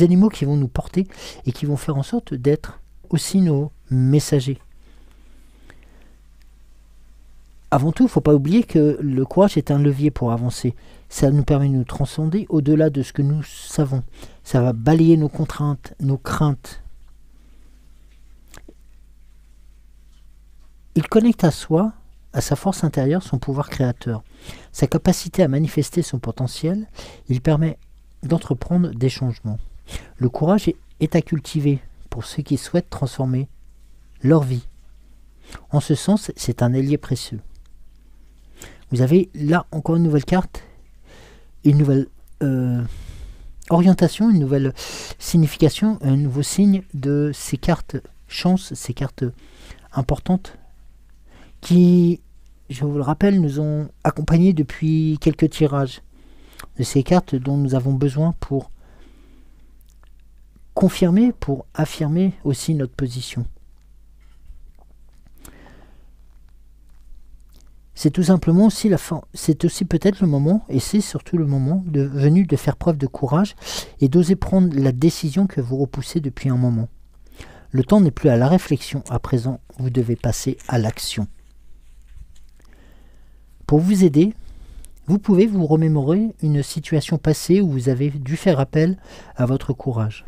animaux qui vont nous porter et qui vont faire en sorte d'être aussi nos messagers. Avant tout, il ne faut pas oublier que le courage est un levier pour avancer. Ça nous permet de nous transcender au-delà de ce que nous savons. Ça va balayer nos contraintes, nos craintes. Il connecte à soi, à sa force intérieure, son pouvoir créateur. Sa capacité à manifester son potentiel, il permet d'entreprendre des changements. Le courage est à cultiver pour ceux qui souhaitent transformer leur vie. En ce sens, c'est un allié précieux. Vous avez là encore une nouvelle carte, une nouvelle orientation, une nouvelle signification, un nouveau signe de ces cartes chance, ces cartes importantes qui, je vous le rappelle, nous ont accompagnés depuis quelques tirages. De ces cartes dont nous avons besoin pour confirmer, pour affirmer aussi notre position. C'est tout simplement aussi c'est aussi peut-être le moment, et c'est surtout le moment venu de faire preuve de courage et d'oser prendre la décision que vous repoussez depuis un moment. Le temps n'est plus à la réflexion, à présent vous devez passer à l'action. Pour vous aider, vous pouvez vous remémorer une situation passée où vous avez dû faire appel à votre courage.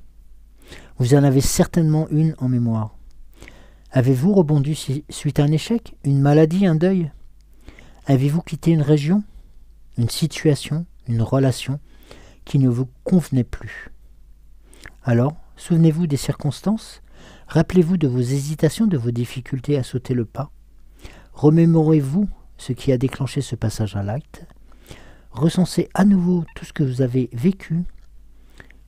Vous en avez certainement une en mémoire. Avez-vous rebondi suite à un échec, une maladie, un deuil ? Avez-vous quitté une région, une situation, une relation qui ne vous convenait plus? Alors, souvenez-vous des circonstances, rappelez-vous de vos hésitations, de vos difficultés à sauter le pas. Remémorez-vous ce qui a déclenché ce passage à l'acte. Recensez à nouveau tout ce que vous avez vécu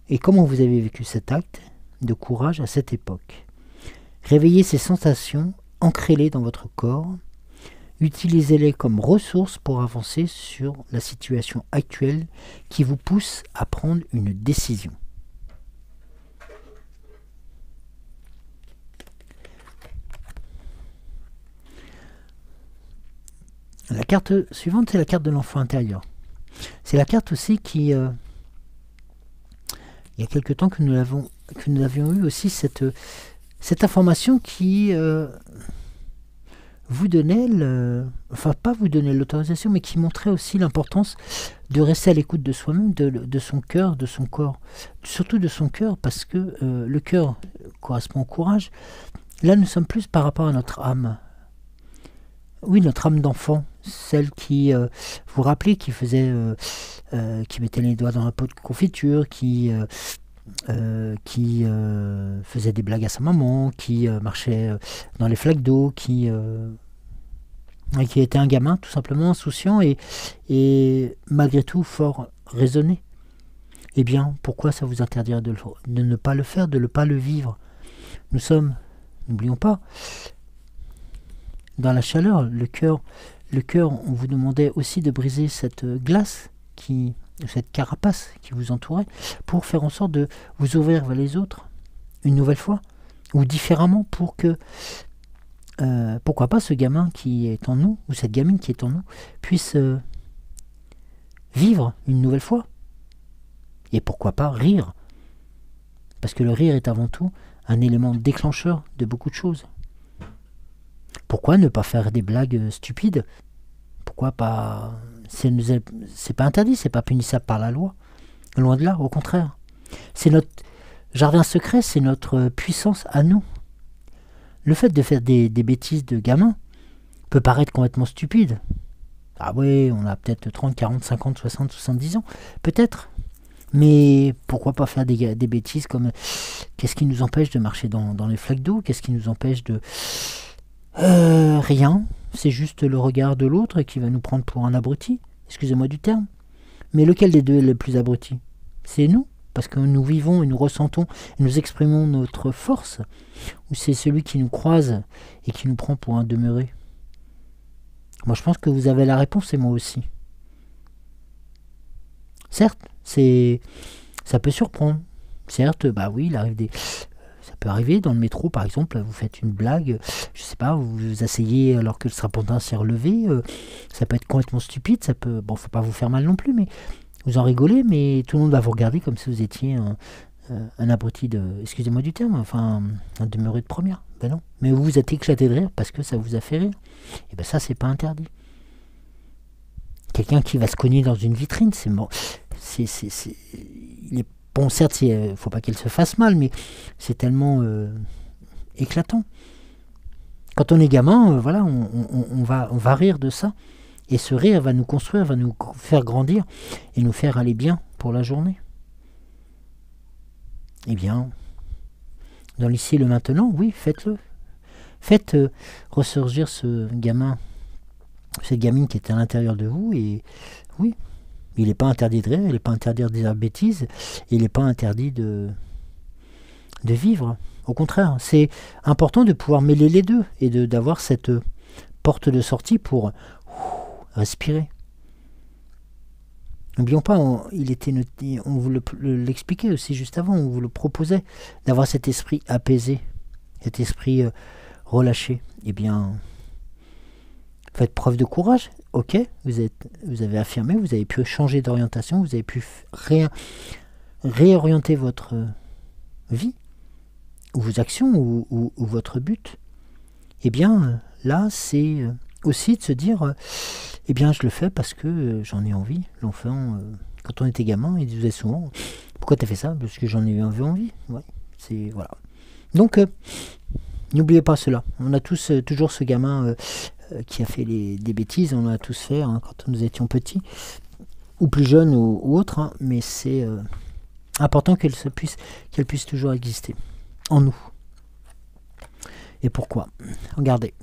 et comment vous avez vécu cet acte de courage à cette époque. Réveillez ces sensations, ancrez-les dans votre corps. Utilisez-les comme ressources pour avancer sur la situation actuelle qui vous pousse à prendre une décision. La carte suivante, c'est la carte de l'enfant intérieur. C'est la carte aussi qui, il y a quelque temps que nous avions eu aussi cette information qui vous donnait, enfin pas vous donnait l'autorisation, mais qui montrait aussi l'importance de rester à l'écoute de soi-même, de son cœur, de son corps, surtout de son cœur, parce que le cœur correspond au courage. Là, nous sommes plus par rapport à notre âme. Oui, notre âme d'enfant, celle qui, vous rappelez, qui faisait, qui mettait les doigts dans un pot de confiture, qui faisait des blagues à sa maman, qui marchait dans les flaques d'eau, qui était un gamin tout simplement insouciant et malgré tout fort raisonné. Eh bien, pourquoi ça vous interdirait de ne pas le faire, de ne pas le vivre? Nous sommes, n'oublions pas, dans la chaleur, le cœur, on vous demandait aussi de briser cette glace, cette carapace qui vous entourait, pour faire en sorte de vous ouvrir vers les autres, une nouvelle fois, ou différemment, pour que, pourquoi pas ce gamin qui est en nous, ou cette gamine qui est en nous, puisse vivre une nouvelle fois. Et pourquoi pas rire, parce que le rire est avant tout un élément déclencheur de beaucoup de choses. Pourquoi ne pas faire des blagues stupides? Pourquoi pas? C'est pas interdit, c'est pas punissable par la loi. Loin de là, au contraire. C'est notre jardin secret, c'est notre puissance à nous. Le fait de faire des bêtises de gamin peut paraître complètement stupide. Ah oui, on a peut-être 30, 40, 50, 60, 70 ans, peut-être. Mais pourquoi pas faire des bêtises comme qu'est-ce qui nous empêche de marcher dans les flaques d'eau? Qu'est-ce qui nous empêche de... rien, c'est juste le regard de l'autre qui va nous prendre pour un abruti, excusez-moi du terme. Mais lequel des deux est le plus abruti? C'est nous, parce que nous vivons et nous ressentons et nous exprimons notre force, ou c'est celui qui nous croise et qui nous prend pour un demeuré? Moi, je pense que vous avez la réponse, et moi aussi. Certes, ça peut surprendre. Certes, bah oui, ça peut arriver dans le métro, par exemple, vous faites une blague, je sais pas, vous vous asseyez alors que le strapontin s'est relevé, ça peut être complètement stupide, faut pas vous faire mal non plus, mais vous en rigolez, mais tout le monde va vous regarder comme si vous étiez un abruti excusez-moi du terme, enfin, un demeuré de première. Ben non. Mais vous vous êtes éclaté de rire parce que ça vous a fait rire. Et ben ça, c'est pas interdit. Quelqu'un qui va se cogner dans une vitrine, c'est bon. Il est bon, certes, faut pas qu'il se fasse mal, mais c'est tellement éclatant. Quand on est gamin, voilà, on va rire de ça. Et ce rire va nous construire, va nous faire grandir et nous faire aller bien pour la journée. Eh bien, dans l'ici et le maintenant, oui, faites-le. Faites ressurgir ce gamin, cette gamine qui est à l'intérieur de vous. Et oui, il n'est pas interdit de rire, il n'est pas interdit de dire bêtises, il n'est pas interdit de vivre. Au contraire, c'est important de pouvoir mêler les deux et d'avoir cette porte de sortie pour respirer. N'oublions pas, on vous l'expliquait aussi juste avant, on vous le proposait, d'avoir cet esprit apaisé, cet esprit relâché. Eh bien, faites preuve de courage. Ok, vous avez affirmé, vous avez pu changer d'orientation, vous avez pu réorienter votre vie, ou vos actions, ou votre but. Eh bien, là, c'est aussi de se dire, eh bien, je le fais parce que j'en ai envie. L'enfant, quand on était gamin, il disait souvent, pourquoi t'as fait ça? Parce que j'en ai eu envie. Ouais, voilà. Donc, n'oubliez pas cela. On a tous toujours ce gamin qui a fait des bêtises. On en a tous fait quand nous étions petits, ou plus jeunes, ou autres. Hein, mais c'est important qu'elle puisse toujours exister en nous. Et pourquoi? Regardez.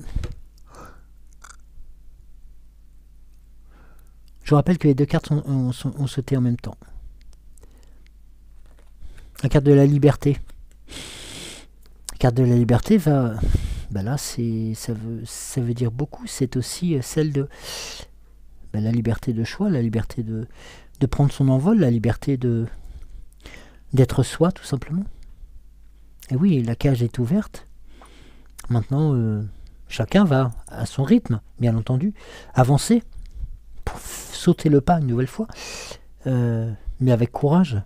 Je vous rappelle que les deux cartes ont sauté en même temps. La carte de la liberté. La carte de la liberté va... Ben là, ça veut dire beaucoup. C'est aussi celle de la liberté de choix, la liberté de prendre son envol, la liberté d'être soi, tout simplement. Et oui, la cage est ouverte. Maintenant, chacun va à son rythme, bien entendu, avancer pour sauter le pas une nouvelle fois, mais avec courage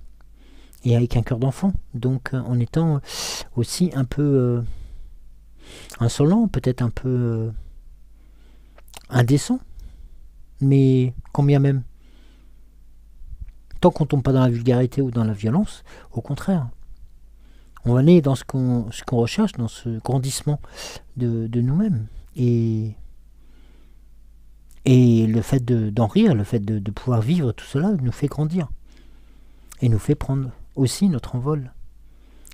et avec un cœur d'enfant. Donc, en étant aussi un peu insolent, peut-être un peu indécent, mais combien même. Tant qu'on ne tombe pas dans la vulgarité ou dans la violence, au contraire. On est dans ce qu'on recherche, dans ce grandissement de nous-mêmes. Et le fait d'en rire, le fait de pouvoir vivre tout cela nous fait grandir. Et nous fait prendre aussi notre envol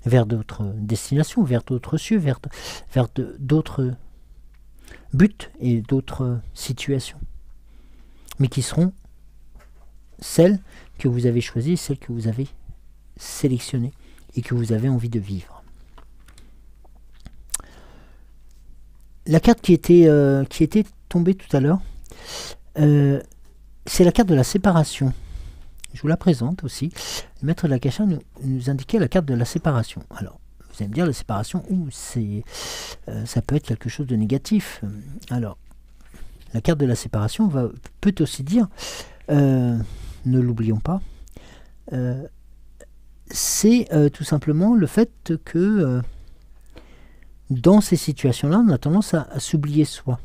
vers d'autres destinations, vers d'autres cieux, vers d'autres buts et d'autres situations. Mais qui seront celles que vous avez choisies, celles que vous avez sélectionnées et que vous avez envie de vivre. La carte qui était tombée tout à l'heure, c'est la carte de la séparation. Je vous la présente aussi. Le maître de l'Akasha nous indiquait la carte de la séparation. Alors, vous allez me dire, la séparation, ça peut être quelque chose de négatif. Alors, la carte de la séparation peut aussi dire, ne l'oublions pas, c'est tout simplement le fait que dans ces situations-là, on a tendance à s'oublier soi.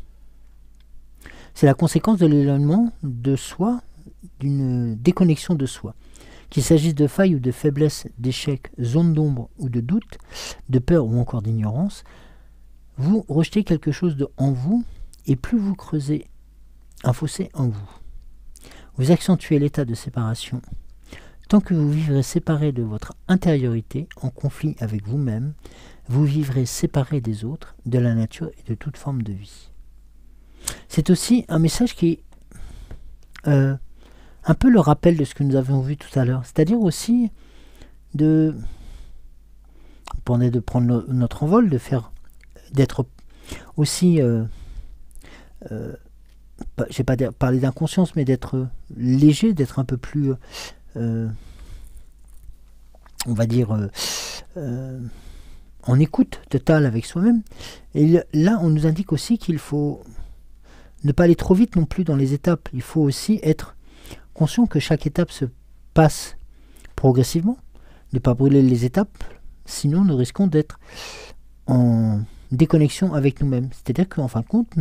C'est la conséquence de l'éloignement de soi, d'une déconnexion de soi. Qu'il s'agisse de failles ou de faiblesses, d'échecs, zones d'ombre ou de doute, de peur ou encore d'ignorance, vous rejetez quelque chose en vous, et plus vous creusez un fossé en vous. Vous accentuez l'état de séparation. Tant que vous vivrez séparé de votre intériorité, en conflit avec vous-même, vous vivrez séparé des autres, de la nature et de toute forme de vie. C'est aussi un message qui est un peu le rappel de ce que nous avons vu tout à l'heure. C'est-à-dire aussi de notre envol, d'être aussi, je vais pas parler d'inconscience, mais d'être léger, d'être un peu plus, on va dire, en écoute totale avec soi-même. Et là, on nous indique aussi qu'il faut ne pas aller trop vite non plus dans les étapes. Il faut aussi être conscient que chaque étape se passe progressivement, ne pas brûler les étapes, sinon nous risquons d'être en déconnexion avec nous-mêmes. C'est-à-dire qu'en fin de compte,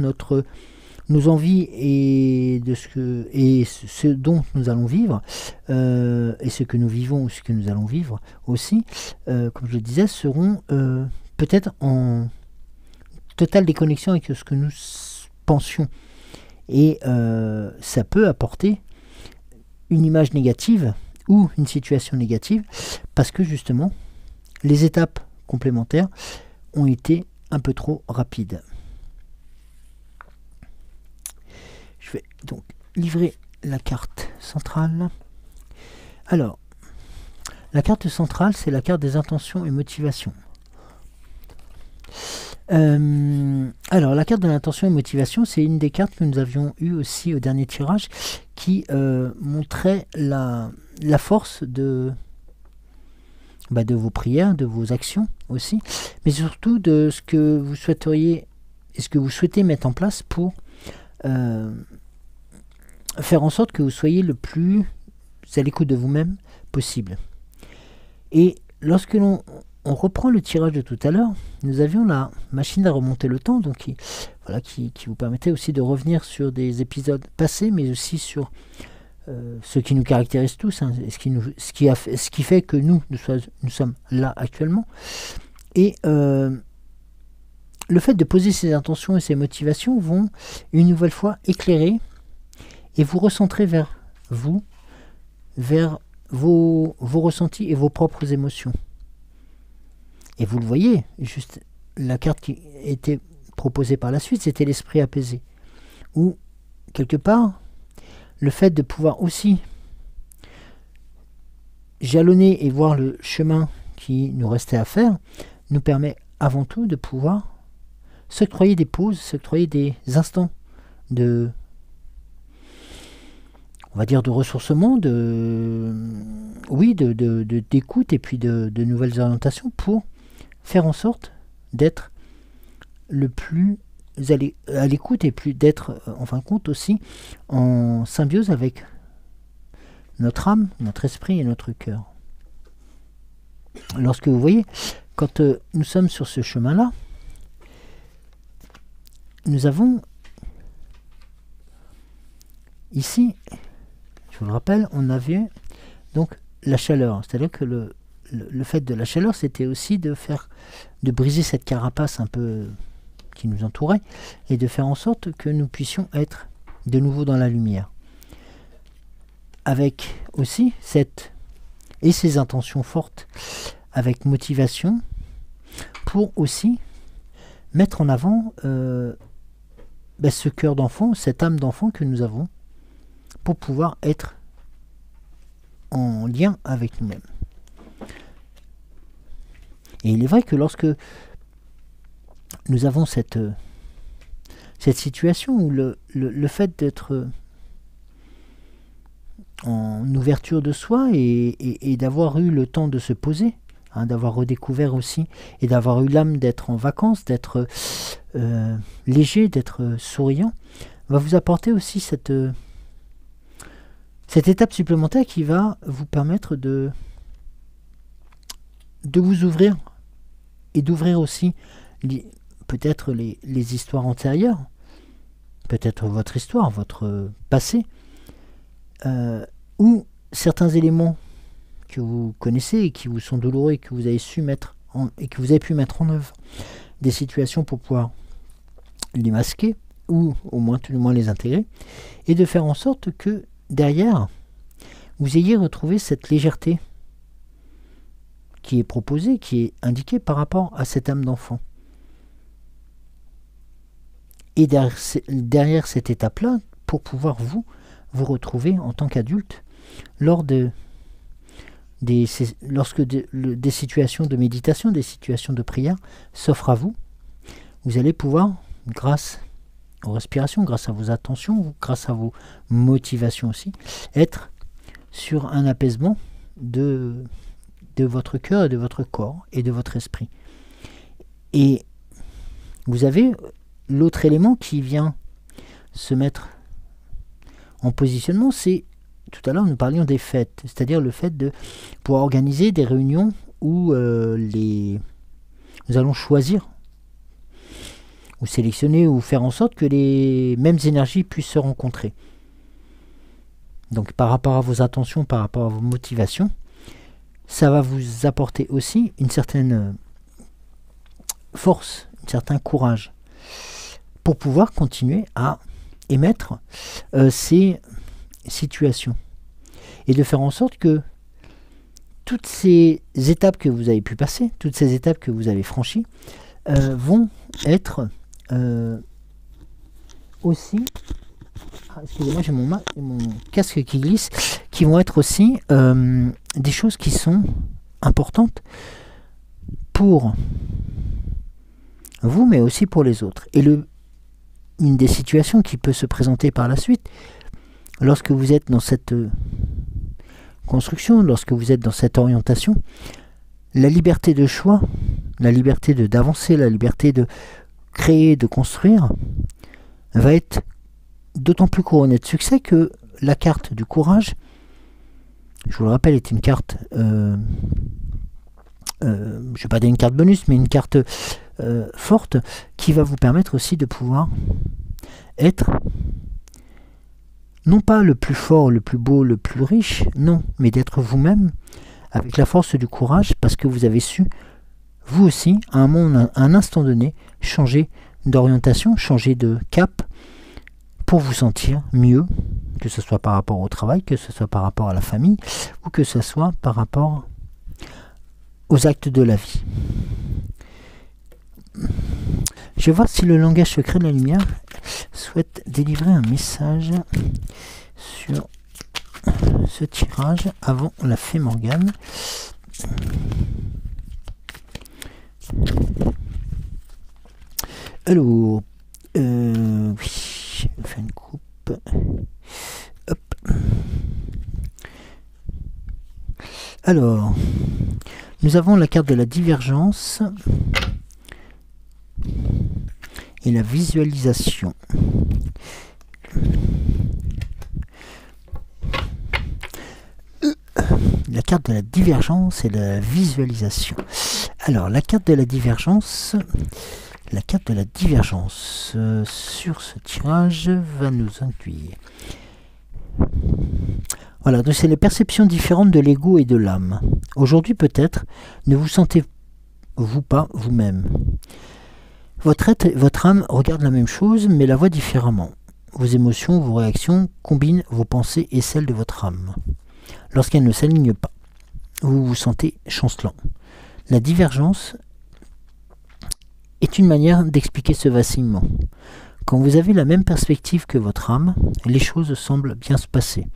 nos envies et ce dont nous allons vivre, et ce que nous vivons ou ce que nous allons vivre aussi, comme je le disais, seront peut-être en totale déconnexion avec ce que nous pensions. Et ça peut apporter une image négative ou une situation négative parce que justement les étapes complémentaires ont été un peu trop rapides. Je vais donc livrer la carte centrale. Alors, la carte centrale, c'est la carte des intentions et motivations. Alors, la carte de l'intention et motivation, c'est une des cartes que nous avions eues aussi au dernier tirage qui montrait la force de vos prières, de vos actions aussi, mais surtout de ce que vous souhaiteriez et ce que vous souhaitez mettre en place pour faire en sorte que vous soyez le plus à l'écoute de vous-même possible. Et lorsque on reprend le tirage de tout à l'heure, nous avions la machine à remonter le temps, donc qui vous permettait aussi de revenir sur des épisodes passés, mais aussi sur ce qui nous caractérise tous, hein, ce qui fait que nous sommes là actuellement. Et le fait de poser ces intentions et ces motivations vont une nouvelle fois éclairer et vous recentrer vers vous, vers vos ressentis et vos propres émotions. Et vous le voyez, juste la carte qui était proposée par la suite, c'était l'esprit apaisé. Ou, quelque part, le fait de pouvoir aussi jalonner et voir le chemin qui nous restait à faire, nous permet avant tout de pouvoir s'octroyer des pauses, s'octroyer des instants de, on va dire, de ressourcement, d'écoute et puis de nouvelles orientations pour faire en sorte d'être le plus à l'écoute et plus d'être en fin de compte aussi en symbiose avec notre âme, notre esprit et notre cœur. Lorsque vous voyez, quand nous sommes sur ce chemin-là, nous avons ici, je vous le rappelle, on avait donc la chaleur, c'est-à-dire que le fait de la chaleur, c'était aussi de briser cette carapace un peu qui nous entourait et de faire en sorte que nous puissions être de nouveau dans la lumière. Avec aussi ces intentions fortes, avec motivation, pour aussi mettre en avant ce cœur d'enfant, cette âme d'enfant que nous avons, pour pouvoir être en lien avec nous-mêmes. Et il est vrai que lorsque nous avons cette situation où le fait d'être en ouverture de soi et d'avoir eu le temps de se poser, hein, d'avoir redécouvert aussi, et d'avoir eu l'âme d'être en vacances, d'être léger, d'être souriant, va vous apporter aussi cette étape supplémentaire qui va vous permettre de vous ouvrir et d'ouvrir aussi peut-être les histoires antérieures, peut-être votre histoire, votre passé, ou certains éléments que vous connaissez et qui vous sont douloureux et que vous avez pu mettre en œuvre des situations pour pouvoir les masquer ou au moins tout du moins les intégrer, et de faire en sorte que derrière vous ayez retrouvé cette légèreté qui est proposée, qui est indiquée par rapport à cette âme d'enfant. Et derrière cette étape-là, pour pouvoir vous retrouver en tant qu'adulte lors lorsque des situations de méditation, des situations de prière s'offrent à vous. Vous allez pouvoir, grâce aux respirations, grâce à vos attentions, grâce à vos motivations aussi, être sur un apaisement de votre cœur et de votre corps et de votre esprit. Et vous avez l'autre élément qui vient se mettre en positionnement, c'est, tout à l'heure nous parlions des fêtes, c'est-à-dire le fait de pouvoir organiser des réunions où nous allons choisir ou sélectionner ou faire en sorte que les mêmes énergies puissent se rencontrer. Donc par rapport à vos attentions, par rapport à vos motivations, ça va vous apporter aussi une certaine force, un certain courage pour pouvoir continuer à émettre ces situations et de faire en sorte que toutes ces étapes que vous avez pu passer, toutes ces étapes que vous avez franchies vont être aussi, excusez-moi, j'ai mon casque qui glisse, qui vont être aussi des choses qui sont importantes pour vous, mais aussi pour les autres. Et une des situations qui peut se présenter par la suite, lorsque vous êtes dans cette construction, lorsque vous êtes dans cette orientation, la liberté de choix, la liberté d'avancer, la liberté de créer, de construire, va être d'autant plus couronnée de succès que la carte du courage, je vous le rappelle, est une carte, je ne vais pas dire une carte bonus, mais une carte forte qui va vous permettre aussi de pouvoir être non pas le plus fort, le plus beau, le plus riche, non, mais d'être vous-même avec la force du courage parce que vous avez su, vous aussi, à un instant donné, changer d'orientation, changer de cap pour vous sentir mieux, que ce soit par rapport au travail, que ce soit par rapport à la famille ou que ce soit par rapport aux actes de la vie. Je vais voir si le langage secret de la lumière souhaite délivrer un message sur ce tirage avant la fée Morgane. Alors, oui, je vais faire une coupe. Hop. Alors, nous avons la carte de la divergence et la visualisation. La carte de la divergence et la visualisation. Alors, la carte de la divergence, sur ce tirage va nous induire. Voilà, donc c'est les perceptions différentes de l'ego et de l'âme. Aujourd'hui, peut-être, ne vous sentez-vous pas vous-même. Votre âme regarde la même chose, mais la voit différemment. Vos émotions, vos réactions combinent vos pensées et celles de votre âme. Lorsqu'elles ne s'alignent pas, vous vous sentez chancelant. La divergence est une manière d'expliquer ce vacillement. Quand vous avez la même perspective que votre âme, les choses semblent bien se passer.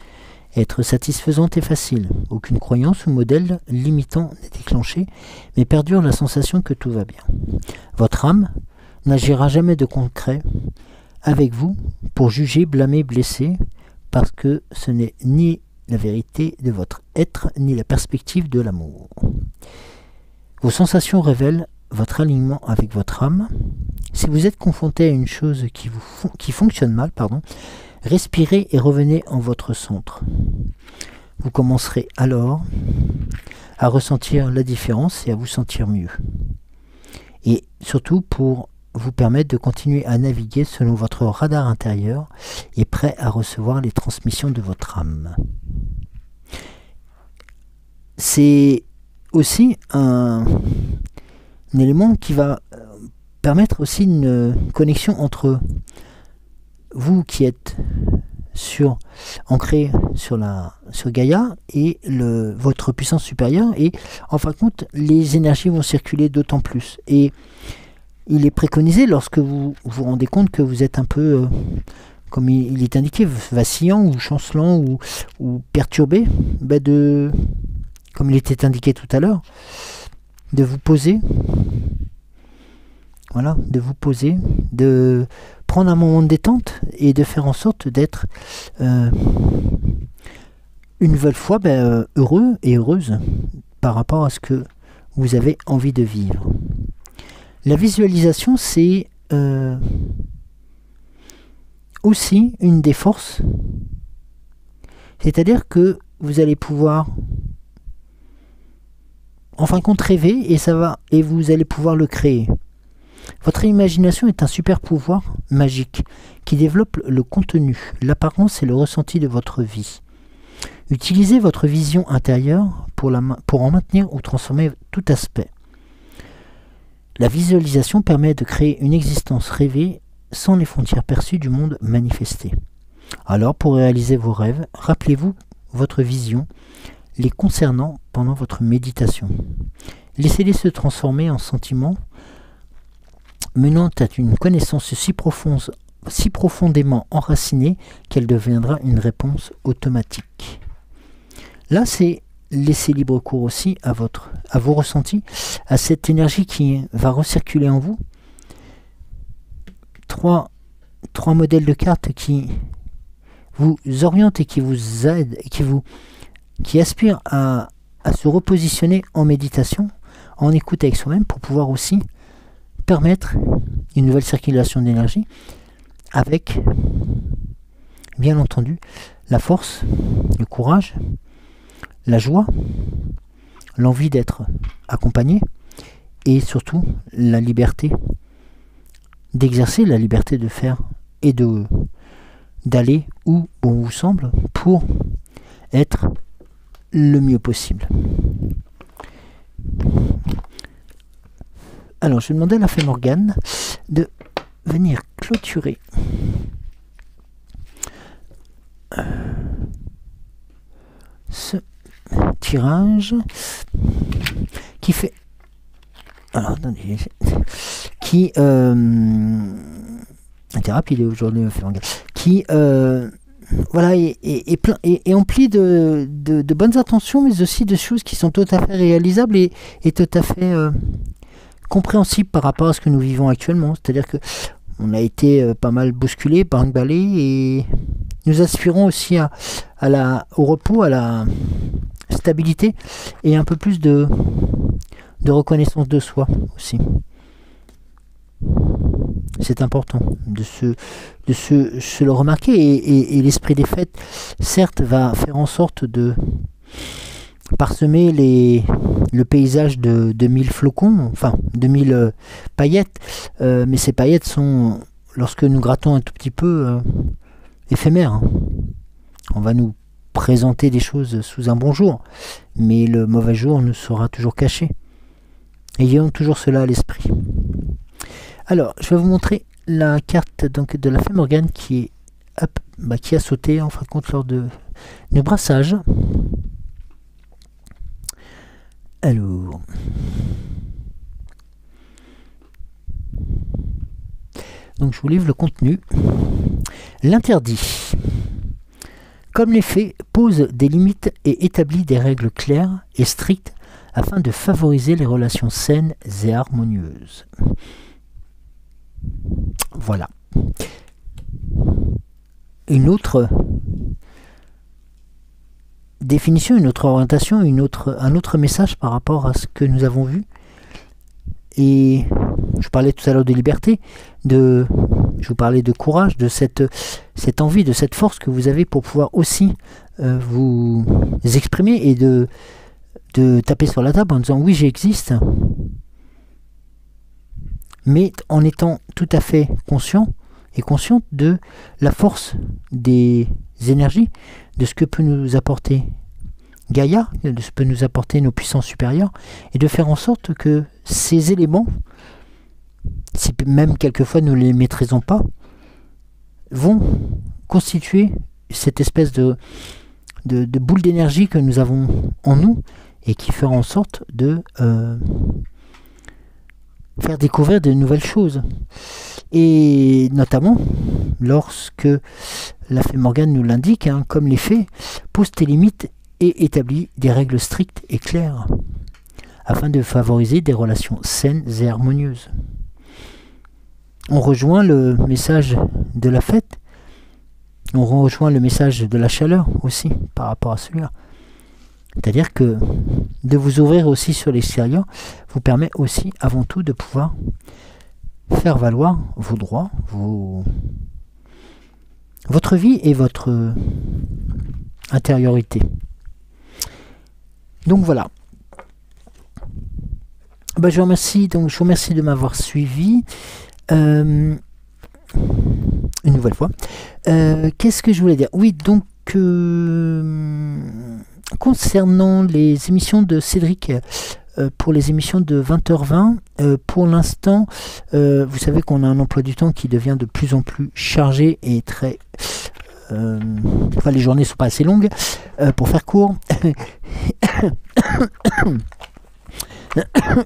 Être satisfaisante est facile. Aucune croyance ou modèle limitant n'est déclenché, mais perdure la sensation que tout va bien. Votre âme n'agira jamais de concret avec vous pour juger, blâmer, blesser, parce que ce n'est ni la vérité de votre être, ni la perspective de l'amour. Vos sensations révèlent votre alignement avec votre âme. Si vous êtes confronté à une chose qui fonctionne mal, respirez et revenez en votre centre. Vous commencerez alors à ressentir la différence et à vous sentir mieux. Et surtout pour vous permettre de continuer à naviguer selon votre radar intérieur et prêt à recevoir les transmissions de votre âme. C'est aussi un élément qui va permettre aussi une connexion entre vous qui êtes ancré sur Gaïa et votre puissance supérieure, et en fin de compte les énergies vont circuler d'autant plus. Et il est préconisé, lorsque vous vous rendez compte que vous êtes un peu comme il est indiqué, vacillant ou chancelant ou perturbé, comme il était indiqué tout à l'heure, de vous poser, voilà, de vous poser, de prendre un moment de détente et de faire en sorte d'être une nouvelle fois heureux et heureuse par rapport à ce que vous avez envie de vivre. La visualisation, c'est aussi une des forces, c'est-à-dire que vous allez pouvoir en fin de compte rêver et vous allez pouvoir le créer. Votre imagination est un super pouvoir magique qui développe le contenu, l'apparence et le ressenti de votre vie. Utilisez votre vision intérieure pour en maintenir ou transformer tout aspect. La visualisation permet de créer une existence rêvée sans les frontières perçues du monde manifesté. Alors, pour réaliser vos rêves, rappelez-vous votre vision, les concernant pendant votre méditation. Laissez-les se transformer en sentiments menant à une connaissance si profondément enracinée qu'elle deviendra une réponse automatique. Là, c'est laisser libre cours aussi à vos ressentis, à cette énergie qui va recirculer en vous. Trois modèles de cartes qui vous orientent et qui vous aident et qui aspirent à se repositionner en méditation, en écoute avec soi-même pour pouvoir aussi permettre une nouvelle circulation d'énergie avec, bien entendu, la force, le courage, la joie, l'envie d'être accompagné et surtout la liberté d'exercer, la liberté de faire et d'aller où bon vous semble pour être le mieux possible. Alors, je vais demander à la Fée Morgane de venir clôturer ce tirage qui fait... Alors, attendez... Qui... était rapide aujourd'hui, la Fée Morgane. Qui... voilà, est empli de bonnes intentions, mais aussi de choses qui sont tout à fait réalisables et tout à fait compréhensibles par rapport à ce que nous vivons actuellement. C'est-à-dire que on a été pas mal bousculé, brinque-ballé, et nous aspirons aussi au repos, à la stabilité et un peu plus de reconnaissance de soi aussi. C'est important de se le remarquer, et l'esprit des fêtes, certes, va faire en sorte de parsemer le paysage de 1000 flocons, enfin de 1000 paillettes, mais ces paillettes sont, lorsque nous grattons un tout petit peu, éphémères. Hein. On va nous présenter des choses sous un bon jour, mais le mauvais jour nous sera toujours caché. Ayons toujours cela à l'esprit. Alors, je vais vous montrer la carte donc, de la Fée Morgane qui a sauté en fin de compte lors du brassage. Alors, donc je vous livre le contenu. L'interdit. Comme les fées, pose des limites et établit des règles claires et strictes afin de favoriser les relations saines et harmonieuses. Voilà. Une autre définition, une autre orientation, un autre message par rapport à ce que nous avons vu. Et je parlais tout à l'heure de liberté, je vous parlais de courage, de cette envie, de cette force que vous avez pour pouvoir aussi vous exprimer et de taper sur la table en disant oui, j'existe, mais en étant tout à fait conscient et consciente de la force des énergies, de ce que peut nous apporter Gaïa, de ce que peut nous apporter nos puissances supérieures, et de faire en sorte que ces éléments, si même quelquefois nous ne les maîtrisons pas, vont constituer cette espèce de boule d'énergie que nous avons en nous et qui fera en sorte de faire découvrir de nouvelles choses. Et notamment, lorsque la fée Morgane nous l'indique, hein, comme les fées, pose tes limites et établit des règles strictes et claires afin de favoriser des relations saines et harmonieuses. On rejoint le message de la fête, on rejoint le message de la chaleur aussi par rapport à celui-là. C'est-à-dire que de vous ouvrir aussi sur l'extérieur vous permet aussi avant tout de pouvoir faire valoir vos droits, votre vie et votre intériorité. Donc voilà. Je vous remercie, de m'avoir suivi une nouvelle fois. Qu'est-ce que je voulais dire? Oui, donc concernant les émissions de Cédric, pour les émissions de 20h20, pour l'instant, vous savez qu'on a un emploi du temps qui devient de plus en plus chargé et très... les journées ne sont pas assez longues. Pour faire court...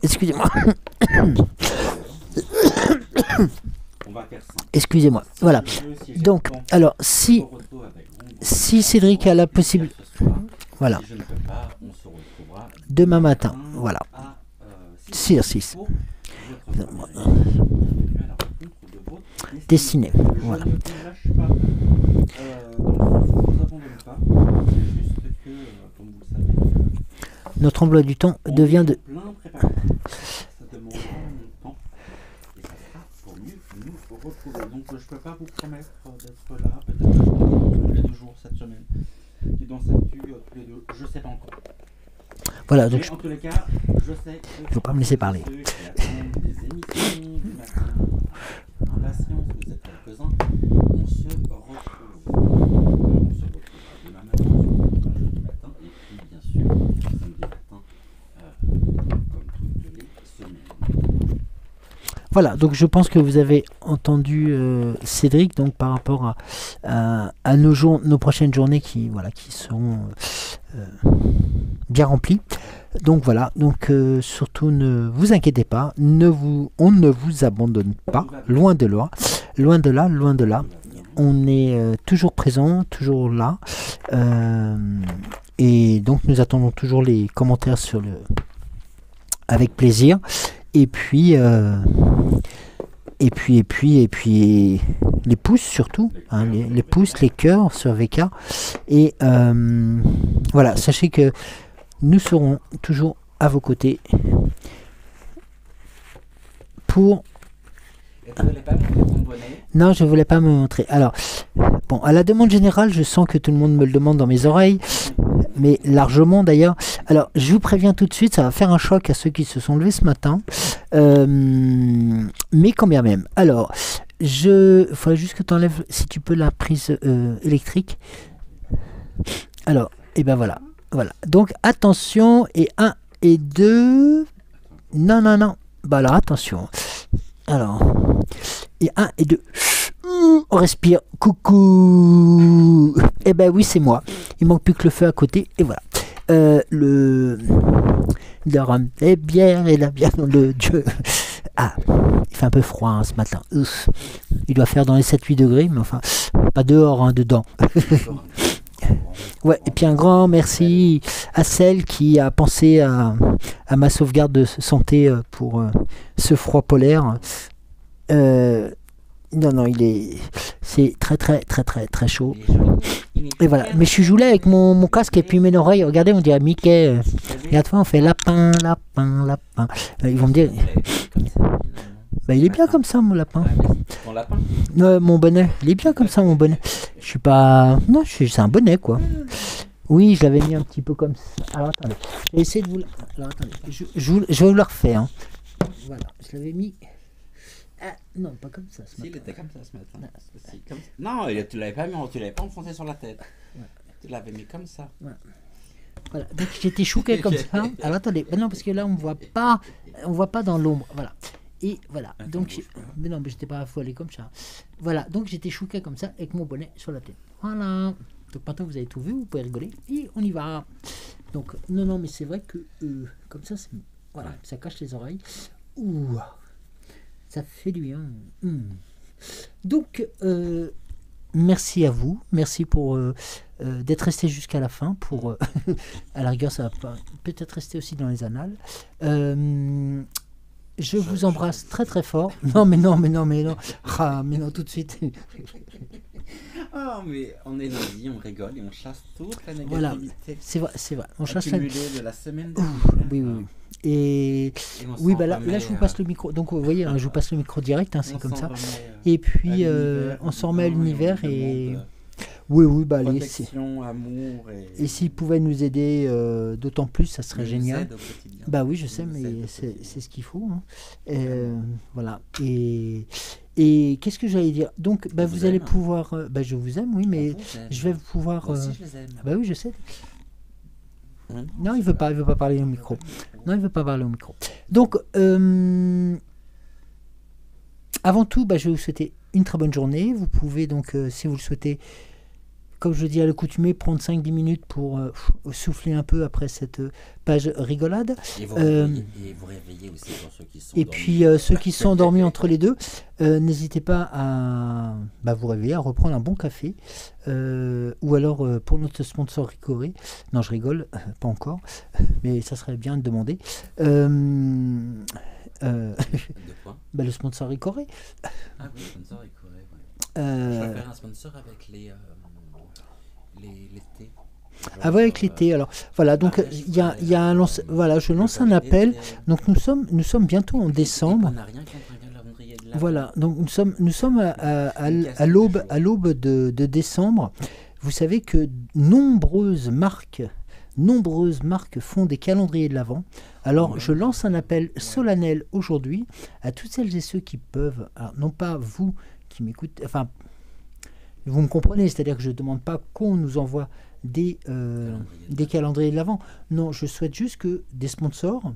Excusez-moi. Excusez-moi. Voilà. Donc, alors, si Cédric a la possibilité... Voilà. Demain matin. Voilà. 6h06. Dessiné. Voilà. Notre emploi du temps devient de... Donc je peux pas vous promettre d'être là peut-être les 2 jours cette semaine. Et dans cette tous les 2, je sais pas encore. Voilà, donc en tous les cas, je sais que il faut pas me laisser parler. Ceux qui attendent des émissions du matin, impatience, vous êtes quelques-uns, on se retrouve. On se retrouve demain matin, jeudi matin, et puis bien sûr samedi matin, comme toutes les semaines. Voilà, donc je pense que vous avez entendu Cédric, donc par rapport à nos prochaines journées qui seront bien remplies. Donc voilà, donc surtout ne vous inquiétez pas, on ne vous abandonne pas, loin de là, loin de là, loin de là. On est toujours présent, toujours là, et donc nous attendons toujours les commentaires avec plaisir. Et puis les pouces surtout, hein, les pouces, les cœurs sur VK. Et voilà, sachez que nous serons toujours à vos côtés pour... Vous voulez pas montrer ton bonnet? Non, je voulais pas me montrer. Alors, bon, à la demande générale, je sens que tout le monde me le demande dans mes oreilles, mais largement d'ailleurs. Alors, je vous préviens tout de suite, ça va faire un choc à ceux qui se sont levés ce matin, mais quand bien même. Alors, il faudrait juste que tu enlèves, si tu peux, la prise électrique. Alors, et ben voilà, voilà. Donc, attention, et 1 et 2... Non, non, non. Bah alors, attention. Alors, et 1 et 2. On respire. Coucou. Eh ben oui, c'est moi. Il manque plus que le feu à côté. Et voilà. Le rhum, les bières et la bière dans le Dieu. Ah, il fait un peu froid hein, ce matin. Ouf. Il doit faire dans les 7-8 degrés, mais enfin, pas dehors, hein, dedans. Ouais, et puis un grand merci à celle qui a pensé à ma sauvegarde de santé pour ce froid polaire. Non, c'est très chaud. Et voilà, mais je suis joué avec mon casque et puis mes oreilles. Regardez, on dirait Mickey. Et à la fois, on fait lapin, lapin, lapin. Ils vont me dire, bah, il est bien comme ça, mon lapin. Ton lapin? Mon bonnet, il est bien comme ça, mon bonnet. Je suis pas. Non, c'est un bonnet, quoi. Oui, je l'avais mis un petit peu comme ça. Alors attendez, je vais essayer de vous. Alors attendez, je vais vous le refaire. Hein. Voilà, je l'avais mis. Ah, non, pas comme ça. Si, il était comme ça ce matin. Non, tu l'avais pas mis, tu l'avais pas enfoncé sur la tête. Ouais. Tu l'avais mis comme ça. Ouais. Voilà, donc j'étais chouqué comme ça. Alors attendez, non, parce que là on voit pas dans l'ombre. Voilà. Et voilà. Donc, mais non, mais j'étais pas affolé comme ça. Voilà, donc j'étais chouqué comme ça avec mon bonnet sur la tête. Voilà. Donc maintenant que vous avez tout vu, vous pouvez rigoler. Et on y va. Donc, non, mais c'est vrai que comme ça, voilà, ça cache les oreilles. Ouh, ça fait du bien. Donc, merci à vous. Merci pour d'être resté jusqu'à la fin. Pour, à la rigueur, ça va peut-être rester aussi dans les annales. Je vous embrasse très très fort. Non, mais non. Ah, mais non, tout de suite. Ah, mais on est lundi, on rigole et on chasse toute la Voilà, négativité c'est vrai. On cherche la... accumulée de la semaine Ouh, dernière. oui. Et on oui, s'en bah là, remet, je vous passe le micro. Donc, vous voyez, hein, je vous passe le micro direct, hein, c'est on comme s'en ça. remet, Et puis, à l'univers, on s'en remet à et on l'univers lui et... demande, Oui, bah allez. protection, amour Et s'ils pouvaient nous aider d'autant plus, ça serait ils nous génial. aident au quotidien. Bah oui, je Ils sais, nous mais aident au c'est quotidien. ce qu'il faut. Hein. Voilà. Et qu'est-ce que j'allais dire? Donc, bah, On vous vous allez aime. pouvoir... bah, je vous aime, oui, mais On vous aime. je vais pouvoir... Moi aussi, je les aime. Bah oui, je sais. Ouais. Non, il veut pas parler au micro. Non, il veut pas parler au micro. Donc, avant tout, bah, je vais vous souhaiter une très bonne journée. Vous pouvez donc, si vous le souhaitez, comme je dis à l'accoutumée, prendre 5-10 minutes pour souffler un peu après cette page rigolade. Et vous réveillez aussi pour ceux qui sont Et dormis. puis, ceux qui sont endormis entre les deux, n'hésitez pas à vous réveiller, à reprendre un bon café. Ou alors, pour notre sponsor Ricoré, non, je rigole, pas encore, mais ça serait bien de demander. De quoi? Bah, le sponsor Ricoré. Ah oui, sponsor et Corée, ouais. Je vais faire un sponsor avec les thés. Ah ouais, avec l'été. Alors voilà, donc il y a un voilà, je lance un appel. Donc nous sommes bientôt en décembre. On n'a rien contre un calendrier de l'Avent. Voilà, donc nous sommes à l'aube de décembre. Vous savez que nombreuses marques font des calendriers de l'Avent. Alors je lance un appel solennel aujourd'hui à toutes celles et ceux qui peuvent, alors non pas vous qui m'écoutez, enfin vous me comprenez, c'est-à-dire que je ne demande pas qu'on nous envoie des calendriers de l'Avent. Non, je souhaite juste que des sponsors,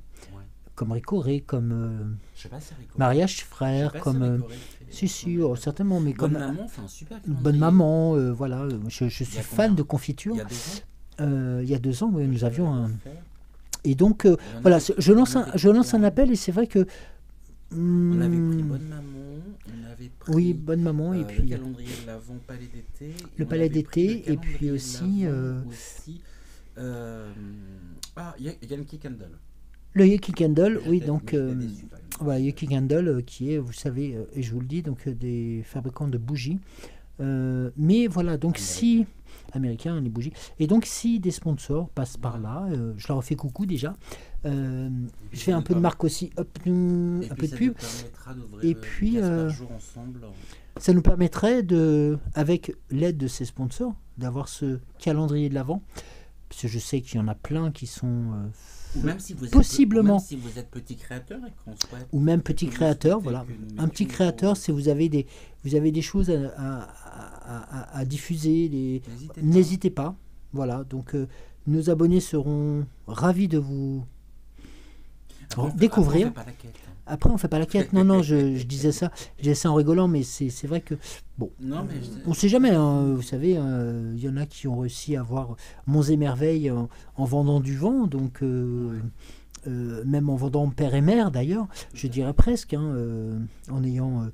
comme Ricoré, comme Je sais pas si Ricoré. Mariage Je sais Frère, pas si comme... Ricoré fait- si, certainement, mais Bonne comme... Maman fait un super calendrier. Bonne Maman, voilà, je suis Il y a fan combien? de confiture. Il y a 2 ans. Il y a 2 ans, oui, nous avions un... Faire. Et donc, On voilà, avait- je lance on un avait- appel et c'est vrai que... On avait pris Bonne Maman, on avait pris Oui, Bonne Maman, et le puis... calendrier de l'Avent Palais d'été. et Le on Palais avait pris d'été, le et puis calendrier de aussi, l'Avent aussi, Yankee Candle. Le Yankee Candle, oui, J'étais- donc... j'étais déçu, par exemple. Voilà, Yankee Candle, qui est, vous savez, et je vous le dis, donc des fabricants de bougies. Mais voilà, donc si... Américains, les bougies. Et donc si des sponsors passent par là, je leur fais coucou déjà. Je fais un peu de marque aussi, hop, un peu de pub. Et puis, jour ensemble. Ça nous permettrait, avec l'aide de ces sponsors, d'avoir ce calendrier de l'Avent. Parce que je sais qu'il y en a plein qui sont... Ou même si vous êtes possiblement. Même si vous êtes petit créateur et qu'on souhaite. ou même petit que vous créateur, souhaitez voilà. que nous Un petit mettions créateur, vos- si vous avez des choses à diffuser, N'hésitez pas. n'hésitez pas. Voilà, donc nos abonnés seront ravis de vous Après, découvrir. on fait pas la quête, hein. Après, on fait pas la quête. Non, je disais ça en rigolant, mais c'est vrai que bon, Non, mais on sait jamais. Hein, vous savez, il y en a qui ont réussi à avoir monts et merveilles en vendant du vent, donc même en vendant père et mère d'ailleurs, je dirais presque, hein, en ayant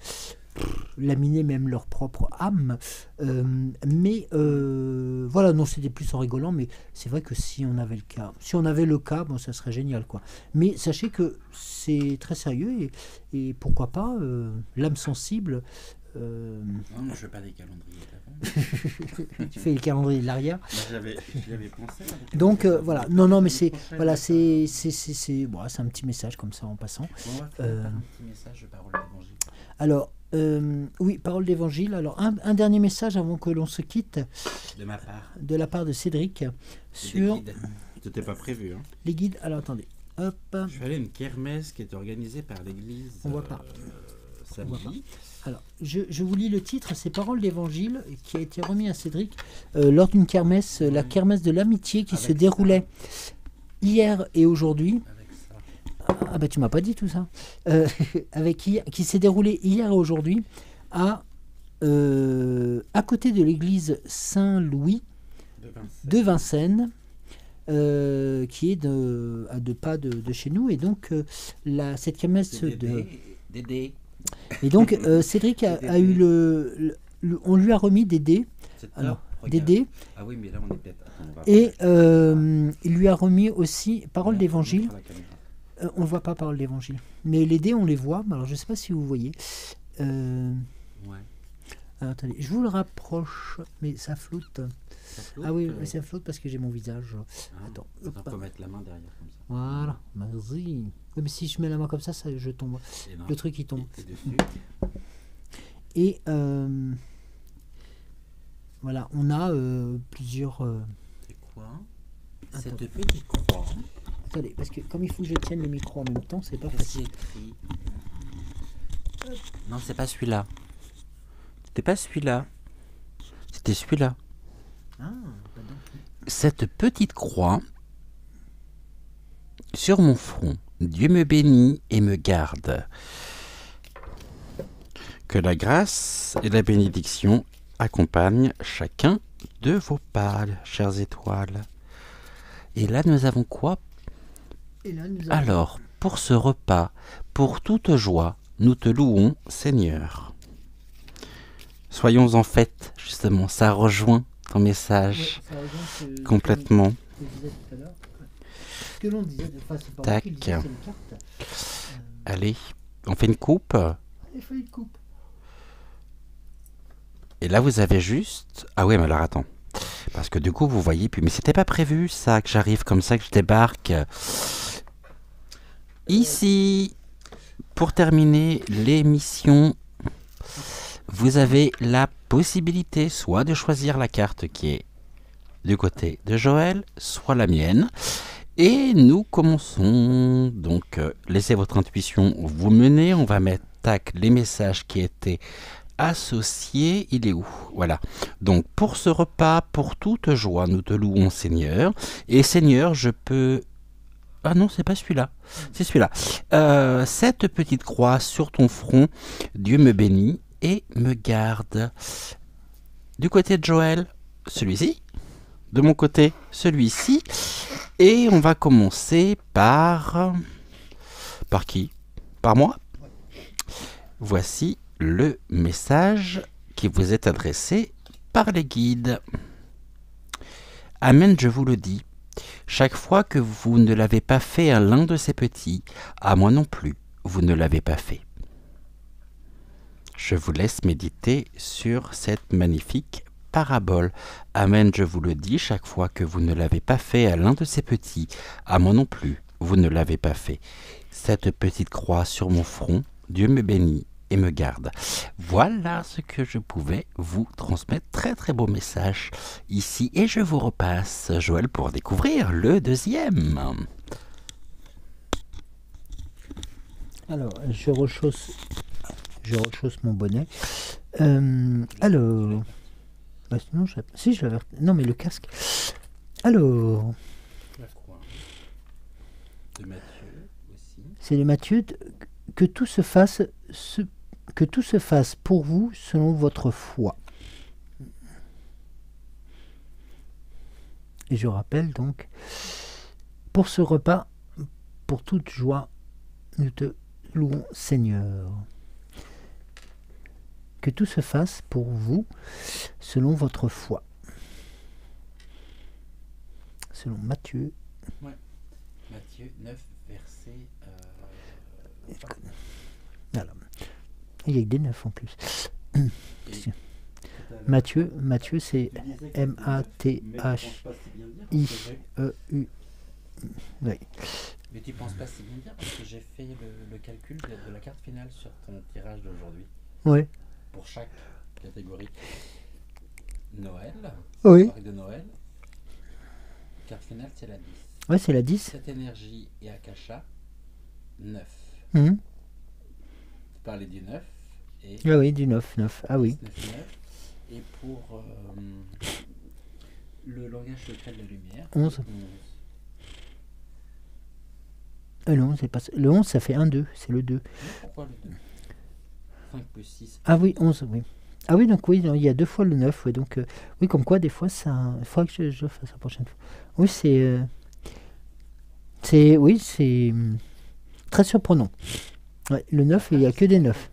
laminé même leur propre âme. Mais voilà, non, c'était plus en rigolant, mais c'est vrai que si on avait le cas, bon, ça serait génial, quoi. Mais sachez que c'est très sérieux et pourquoi pas l'âme sensible. non, moi je fais pas des calendriers d'avant. Tu fais le calendrier de l'arrière. J'y avais pensé. avec Donc les- voilà, non, mais l'année c'est prochaine, voilà, ça- c'est bon, c'est un petit message comme ça en passant. On va faire un petit message de parole d'évangile. Alors oui, parole d'évangile. Alors un dernier message avant que l'on se quitte De ma part. de la part de Cédric sur C'était pas prévu. Hein. les guides. Alors attendez, hop, Je suis allé à une kermesse qui est organisée par l'église. On voit pas. Samedi. alors je vous lis le titre, c'est Parole d'évangile qui a été remis à Cédric lors d'une kermesse, la kermesse de l'amitié qui Avec se déroulait hier et aujourd'hui. Avec ça. Ah bah tu m'as pas dit tout ça. Qui s'est déroulé hier et aujourd'hui à côté de l'église Saint-Louis De Vincennes. de Vincennes, qui est à 2 pas de chez nous. Et donc cette kermesse C'est de... Dédé. Et donc Cédric a eu on lui a remis des dés. C'est Alors, top, des regarde. dés. Ah oui, mais là, on est peut-être... Attends, on va Et voir. il lui a remis aussi Parole Montre- d'évangile. montre à la caméra. On ne voit pas Parole d'évangile. Mais les dés, on les voit. Alors, je ne sais pas si vous voyez. Ouais. Alors, attendez, je vous le rapproche, mais ça floute. Ça flotte, Ah oui, ça floute parce que j'ai mon visage. hein. Attends. Attends, Hop. faut mettre la main derrière comme ça. Voilà, merci. Oui, mais si je mets la main comme ça, je tombe. Et non. Le truc, il tombe. Et dessus. Et voilà, on a plusieurs... C'est quoi? Attends. Cette petite croix. Attendez, parce que comme il faut que je tienne le micro en même temps, c'est pas Qu'est-ce qu'il facile. y a écrit? Non, c'est pas celui-là. C'était pas celui-là. C'était celui-là. Ah, pardon. Cette petite croix sur mon front. Dieu me bénit et me garde. Que la grâce et la bénédiction accompagnent chacun de vos pas, chères étoiles. Et là, nous avons quoi? Et là, nous avons... Alors, pour ce repas, pour toute joie, nous te louons, Seigneur. Soyons en fête, justement, ça rejoint ton message Ouais, ça rejoint complètement. ce que je disais tout à l'heure. Ce que l'on disait de face au Tac. qu'il disait, c'est une carte. Allez, on fait une coupe. Il faut une coupe. Et là, vous avez juste... Ah ouais, mais alors attends. Parce que du coup, vous voyez plus. Mais c'était pas prévu, ça, que j'arrive comme ça, que je débarque. Ici, pour terminer l'émission, vous avez la possibilité soit de choisir la carte qui est du côté de Joël, soit la mienne. Et nous commençons. Donc, laissez votre intuition vous mener. On va mettre, tac, les messages qui étaient associés. Il est où? Voilà. Donc, pour ce repas, pour toute joie, nous te louons, Seigneur. Et Seigneur, je peux... Ah non, c'est pas celui-là. C'est celui-là. Cette petite croix sur ton front, Dieu me bénit et me garde. Du côté de Joël, celui-ci. De mon côté, celui-ci. Et on va commencer par... Par qui? Par moi? Voici le message qui vous est adressé par les guides. Amen, je vous le dis. Chaque fois que vous ne l'avez pas fait à l'un de ces petits, à moi non plus, vous ne l'avez pas fait. Je vous laisse méditer sur cette magnifique parabole. Amen, je vous le dis, chaque fois que vous ne l'avez pas fait à l'un de ces petits, à moi non plus, vous ne l'avez pas fait. Cette petite croix sur mon front, Dieu me bénit et me garde. Voilà ce que je pouvais vous transmettre. Très très beau message ici. Et je vous repasse, Joël, pour découvrir le deuxième. Alors, je rechausse mon bonnet. Alors... Bah, sinon, si je l'avais... Non, mais le casque. Alors... De Matthieu aussi. C'est de Matthieu. Que tout se fasse... Que tout se fasse pour vous selon votre foi. Et je rappelle donc, pour ce repas, pour toute joie, nous te louons, Seigneur. Que tout se fasse pour vous selon votre foi. Selon Matthieu. Ouais. Matthieu 9, verset... Voilà. Il y a que des 9 en plus. Et- Matthieu, c'est Tu disais que M-A-T-H-I-E-U. Oui. Mais tu penses pas si bien dire parce que j'ai fait le calcul de la carte finale sur ton tirage d'aujourd'hui. Ouais. Pour chaque catégorie. Noël, Oui. soirée de Noël. Carte finale, c'est la 10. Ouais, c'est la 10. Cette énergie et Akasha, 9. Mhm. Tu parlais du 9. Et Ah oui, du 9. Ah oui. 9, 9. Et pour le langage secret de la lumière, 11. 11. Le 11, c'est pas... le 11, ça fait 1, 2. C'est le 2. Pourquoi le 2? 5 plus 6. Ah oui, 11, oui. Ah oui, donc oui, non, il y a 2 fois le 9. Ouais, donc, oui, comme quoi, des fois, ça... Il faudra que je fasse la prochaine fois. Oui, c'est... Oui, c'est... très surprenant. Ouais, le 9, il n'y a que des 9.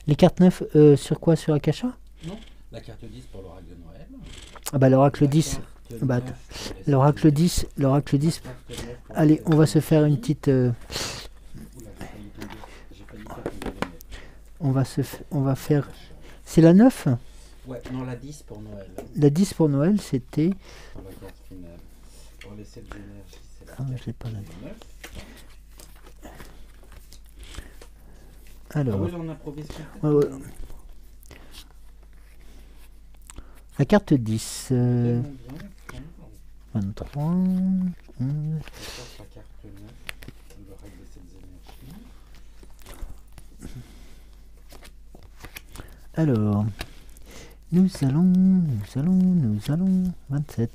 Les cartes 9, sur quoi? Sur Akasha? Non, la carte 10 pour l'oracle de Noël. Ah bah l'oracle La 10. carte Bah, 9 pour les l'oracle sorties. 10. L'oracle 10. La carte 9 pour Allez, les on va se sorties. faire une petite... Oula, j'ai failli faire tomber les lunettes. on va faire... C'est la 9? Ouais, non, la 10 pour Noël. La 10 pour Noël, c'était... Pour la carte finale. Pour les 7 énergies, c'est la Ah, carte je l'ai pas là. 9. Alors... Ah oui, là, on improvise Ouais, ouais. La carte 10. Tellement bien. 23... 11... Je passe la carte 9. Le règle de 7 énergies. Alors... Nous allons... 27.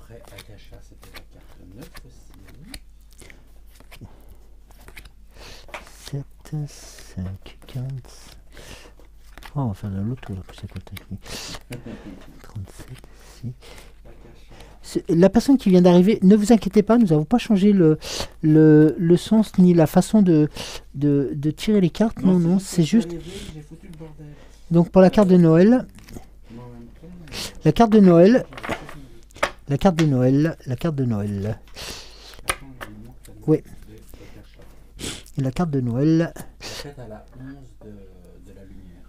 Après, Akasha, c'était la carte 9 aussi. 7, 5, 15... Oh, on va faire de l'autre tour, là, plus c'est quoi, 37, 6... La personne qui vient d'arriver, ne vous inquiétez pas, nous n'avons pas changé le sens ni la façon de tirer les cartes. Non, c'est juste... J'ai foutu le bordel. Donc pour la carte de Noël, Moi, en même temps, la carte de Noël, j'ai fait une- la carte de Noël, Attends, il me manque la Oui. note d'Akasha. la carte de Noël, En fait, à la 11 de la lumière.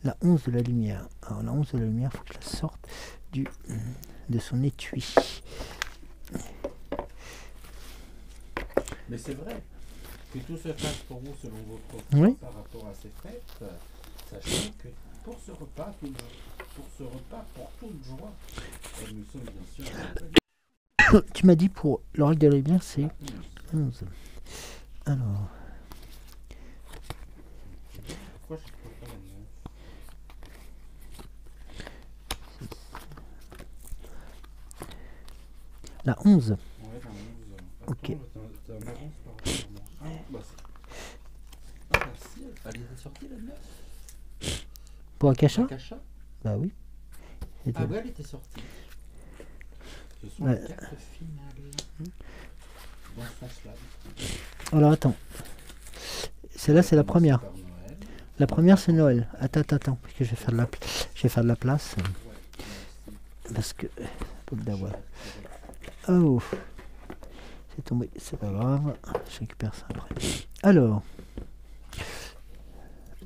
la 11 de la lumière. Alors la 11 de la lumière, il faut que je la sorte de son étui. Mais c'est vrai que tout se passe pour vous selon votre foi Oui. par rapport à ces fêtes, sachant que pour ce repas, pour toute joie, nous sommes bien sûr accompagnés. Tu m'as dit pour l'oracle de la lumière, c'est Ah, 11. Alors, pourquoi je ne trouve pas la 9? la 11. Ouais, la 11. Ok. Attends, t'es en avance par rapport à moi. Ah, bah c'est... Ah, bah si, elle est sortie la 9. Pour Akasha? Akasha. Bah oui. C'était- Ah ouais, elle était sortie. Ce sont Ouais. les cartes finales. Dans ce sens-là. Alors attends. Celle-là, c'est la première. Par Noël. La première, c'est Noël. Attends, parce que je vais faire de la place. Ouais, Parce que... Faut le merci. d'avoir. Oh, c'est tombé, c'est pas grave, je récupère ça après. Alors,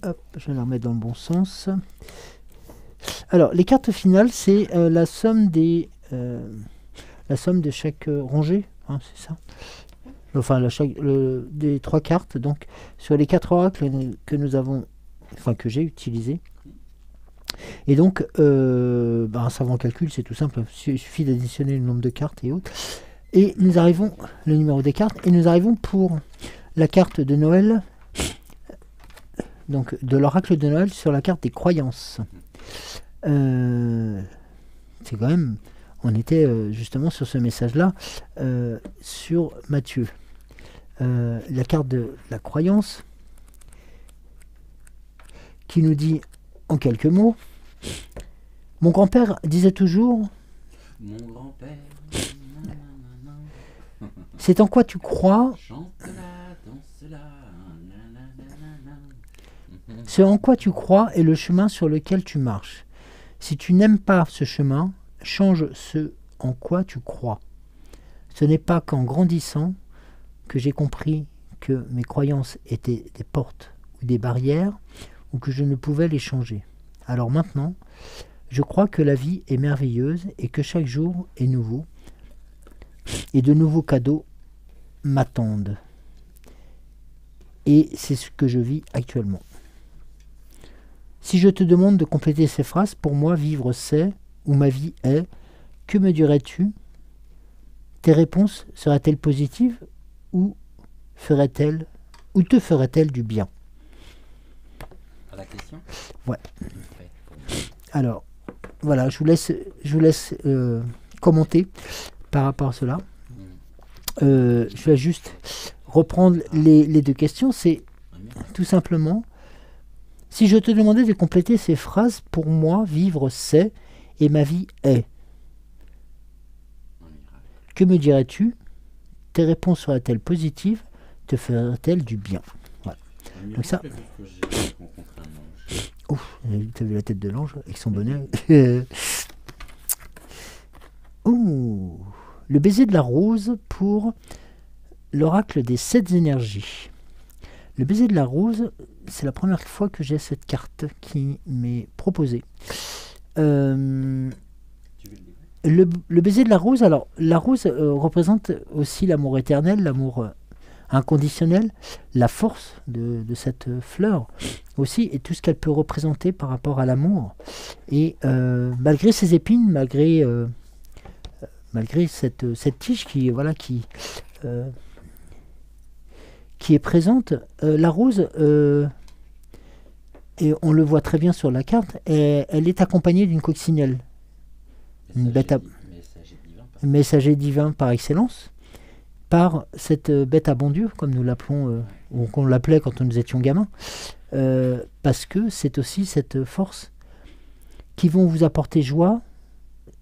hop, je vais la remettre dans le bon sens. Alors, les cartes finales, c'est la somme de chaque rangée, hein, c'est ça. Enfin, des 3 cartes. Donc, sur les 4 oracles que nous avons, enfin que j'ai utilisés. Et donc, un savant calcul, c'est tout simple. Il suffit d'additionner le nombre de cartes et autres. Et nous arrivons, le numéro des cartes, et nous arrivons pour la carte de Noël, donc de l'oracle de Noël sur la carte des croyances. C'est quand même, on était justement sur ce message-là, sur Matthieu. La carte de la croyance, qui nous dit en quelques mots, mon grand-père disait toujours, Mon grand-père. c'est en quoi tu crois, Chante-la, danse-la. nananana. ce en quoi tu crois est le chemin sur lequel tu marches. Si tu n'aimes pas ce chemin, change ce en quoi tu crois. Ce n'est pas qu'en grandissant que j'ai compris que mes croyances étaient des portes ou des barrières ou que je ne pouvais les changer. Alors maintenant, je crois que la vie est merveilleuse et que chaque jour est nouveau et de nouveaux cadeaux m'attendent. Et c'est ce que je vis actuellement. Si je te demande de compléter ces phrases, pour moi, vivre c'est, ou ma vie est, que me dirais-tu? Tes réponses seraient-elles positives ou te feraient-elles du bien? À la question? Ouais. Parfait. Alors, voilà, je vous laisse commenter par rapport à cela. Je vais juste reprendre les 2 questions. C'est tout simplement, si je te demandais de compléter ces phrases, pour moi, vivre c'est et ma vie est. Que me dirais-tu? Tes réponses seraient-elles positives? Te feraient-elles du bien? Voilà. Donc ça... Que j'ai rencontré un ange. Ouf, tu as vu la tête de l'ange avec son bonnet. Oh, le baiser de la rose pour l'oracle des 7 énergies. Le baiser de la rose, c'est la première fois que j'ai cette carte qui m'est proposée. Le baiser de la rose, alors la rose représente aussi l'amour éternel, l'amour inconditionnel, la force de cette fleur aussi, et tout ce qu'elle peut représenter par rapport à l'amour. Et malgré ses épines, malgré cette tige qui est présente, la rose, et on le voit très bien sur la carte, elle est accompagnée d'une coccinelle. Messager divin par excellence, par cette bête à bon Dieu, comme nous l'appelons, ou qu'on l'appelait quand nous étions gamins, parce que c'est aussi cette force qui vont vous apporter joie,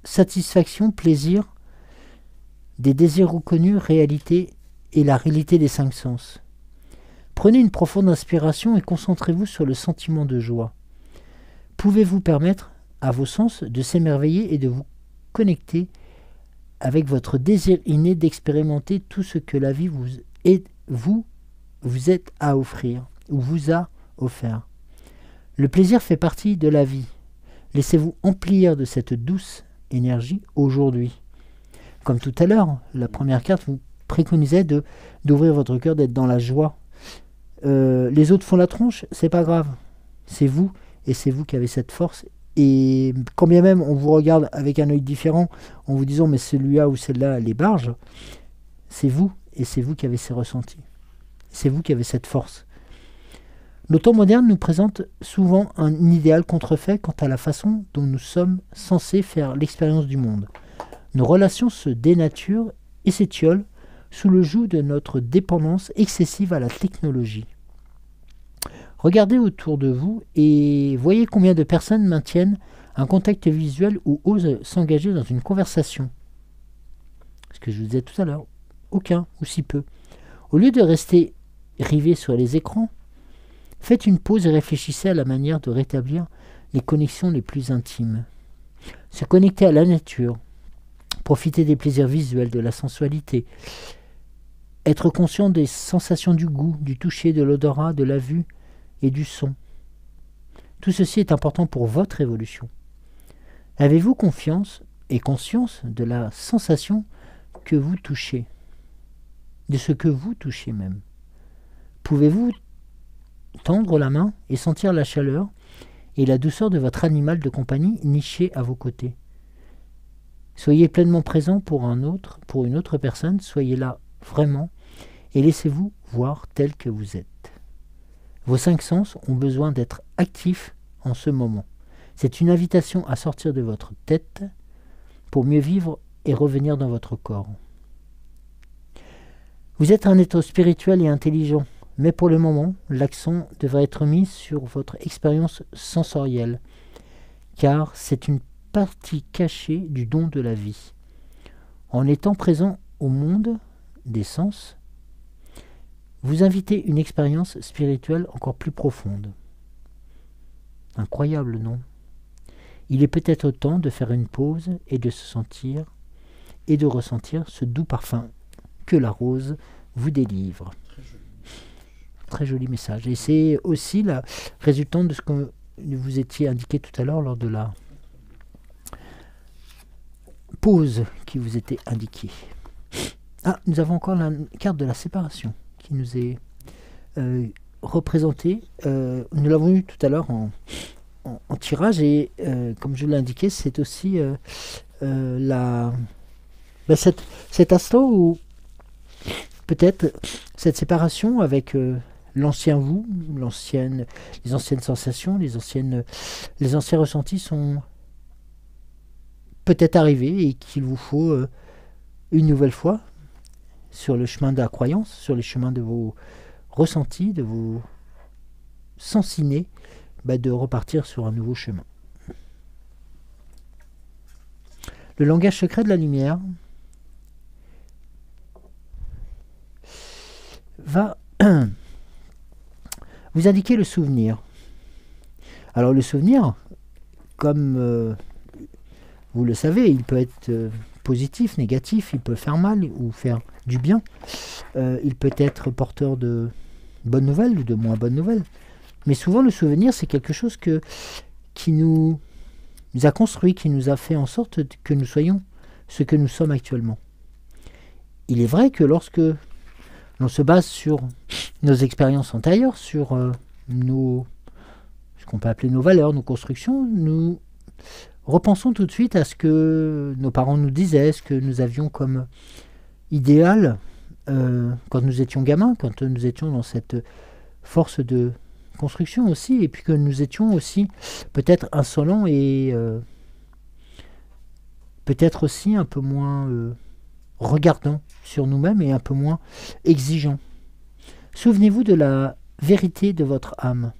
satisfaction, plaisir, des désirs reconnus, réalité et la réalité des 5 sens. Prenez une profonde inspiration et concentrez-vous sur le sentiment de joie. Pouvez-vous permettre à vos sens de s'émerveiller et de vous connecter avec votre désir inné d'expérimenter tout ce que la vie vous êtes à offrir ou vous a offert. Le plaisir fait partie de la vie. Laissez-vous emplir de cette douce énergie aujourd'hui. Comme tout à l'heure, la première carte vous préconisait d'ouvrir votre cœur, d'être dans la joie. Les autres font la tronche, c'est pas grave. C'est vous, et c'est vous qui avez cette force. Et quand bien même on vous regarde avec un œil différent, en vous disant mais celui-là ou celle-là, elle est barge, c'est vous, et c'est vous qui avez ces ressentis. C'est vous qui avez cette force. Le temps moderne nous présente souvent un idéal contrefait quant à la façon dont nous sommes censés faire l'expérience du monde. Nos relations se dénaturent et s'étiolent sous le joug de notre dépendance excessive à la technologie. Regardez autour de vous et voyez combien de personnes maintiennent un contact visuel ou osent s'engager dans une conversation. Ce que je vous disais tout à l'heure, aucun ou si peu. Au lieu de rester rivés sur les écrans, faites une pause et réfléchissez à la manière de rétablir les connexions les plus intimes. Se connecter à la nature, profiter des plaisirs visuels, de la sensualité, être conscient des sensations du goût, du toucher, de l'odorat, de la vue et du son. Tout ceci est important pour votre évolution. Avez-vous confiance et conscience de la sensation que vous touchez, de ce que vous touchez même? Pouvez-vous tendre la main et sentir la chaleur et la douceur de votre animal de compagnie niché à vos côtés? Soyez pleinement présent pour une autre personne, soyez là vraiment et laissez-vous voir tel que vous êtes. Vos 5 sens ont besoin d'être actifs en ce moment. C'est une invitation à sortir de votre tête pour mieux vivre et revenir dans votre corps. Vous êtes un être spirituel et intelligent, mais pour le moment, l'accent devrait être mis sur votre expérience sensorielle, car c'est une partie cachée du don de la vie. En étant présent au monde des sens, vous invitez une expérience spirituelle encore plus profonde. Incroyable, non? Il est peut-être temps de faire une pause et de se sentir et de ressentir ce doux parfum que la rose vous délivre. Très joli message. Et c'est aussi la résultante de ce que vous étiez indiqué tout à l'heure lors de la pause qui vous était indiquée. Ah, nous avons encore la carte de la séparation qui nous est représentée. Nous l'avons eu tout à l'heure en tirage et comme je l'ai indiqué, c'est aussi cet instant où peut-être cette séparation avec l'ancien vous, les anciennes sensations, les anciens ressentis sont peut-être arrivés et qu'il vous faut une nouvelle fois sur le chemin de la croyance, sur les chemins de vos ressentis, de vos sens innés, de repartir sur un nouveau chemin. Le langage secret de la lumière va Vous indiquez le souvenir. Alors le souvenir, comme vous le savez, il peut être positif, négatif, il peut faire mal ou faire du bien. Il peut être porteur de bonnes nouvelles ou de moins bonnes nouvelles. Mais souvent le souvenir, c'est quelque chose qui nous a construit, qui nous a fait en sorte que nous soyons ce que nous sommes actuellement. Il est vrai que lorsque l'on se base sur nos expériences antérieures, sur ce qu'on peut appeler nos valeurs, nos constructions, nous repensons tout de suite à ce que nos parents nous disaient, ce que nous avions comme idéal quand nous étions gamins, quand nous étions dans cette force de construction aussi, et puis que nous étions aussi peut-être insolents et peut-être aussi un peu moins regardants sur nous-mêmes et un peu moins exigeants. Souvenez-vous de la vérité de votre âme.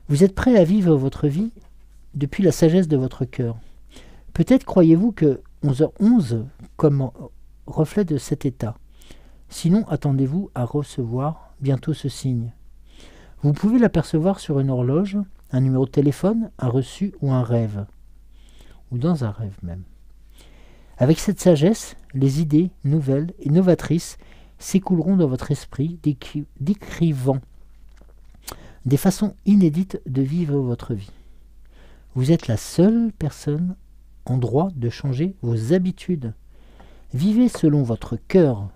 Vous êtes prêt à vivre votre vie depuis la sagesse de votre cœur. Peut-être croyez-vous que 11h11 comme reflet de cet état. Sinon, attendez-vous à recevoir bientôt ce signe. Vous pouvez l'apercevoir sur une horloge, un numéro de téléphone, un reçu ou un rêve. Ou dans un rêve même. Avec cette sagesse, les idées nouvelles et novatrices s'écouleront dans votre esprit, décrivant des façons inédites de vivre votre vie. Vous êtes la seule personne en droit de changer vos habitudes. Vivez selon votre cœur.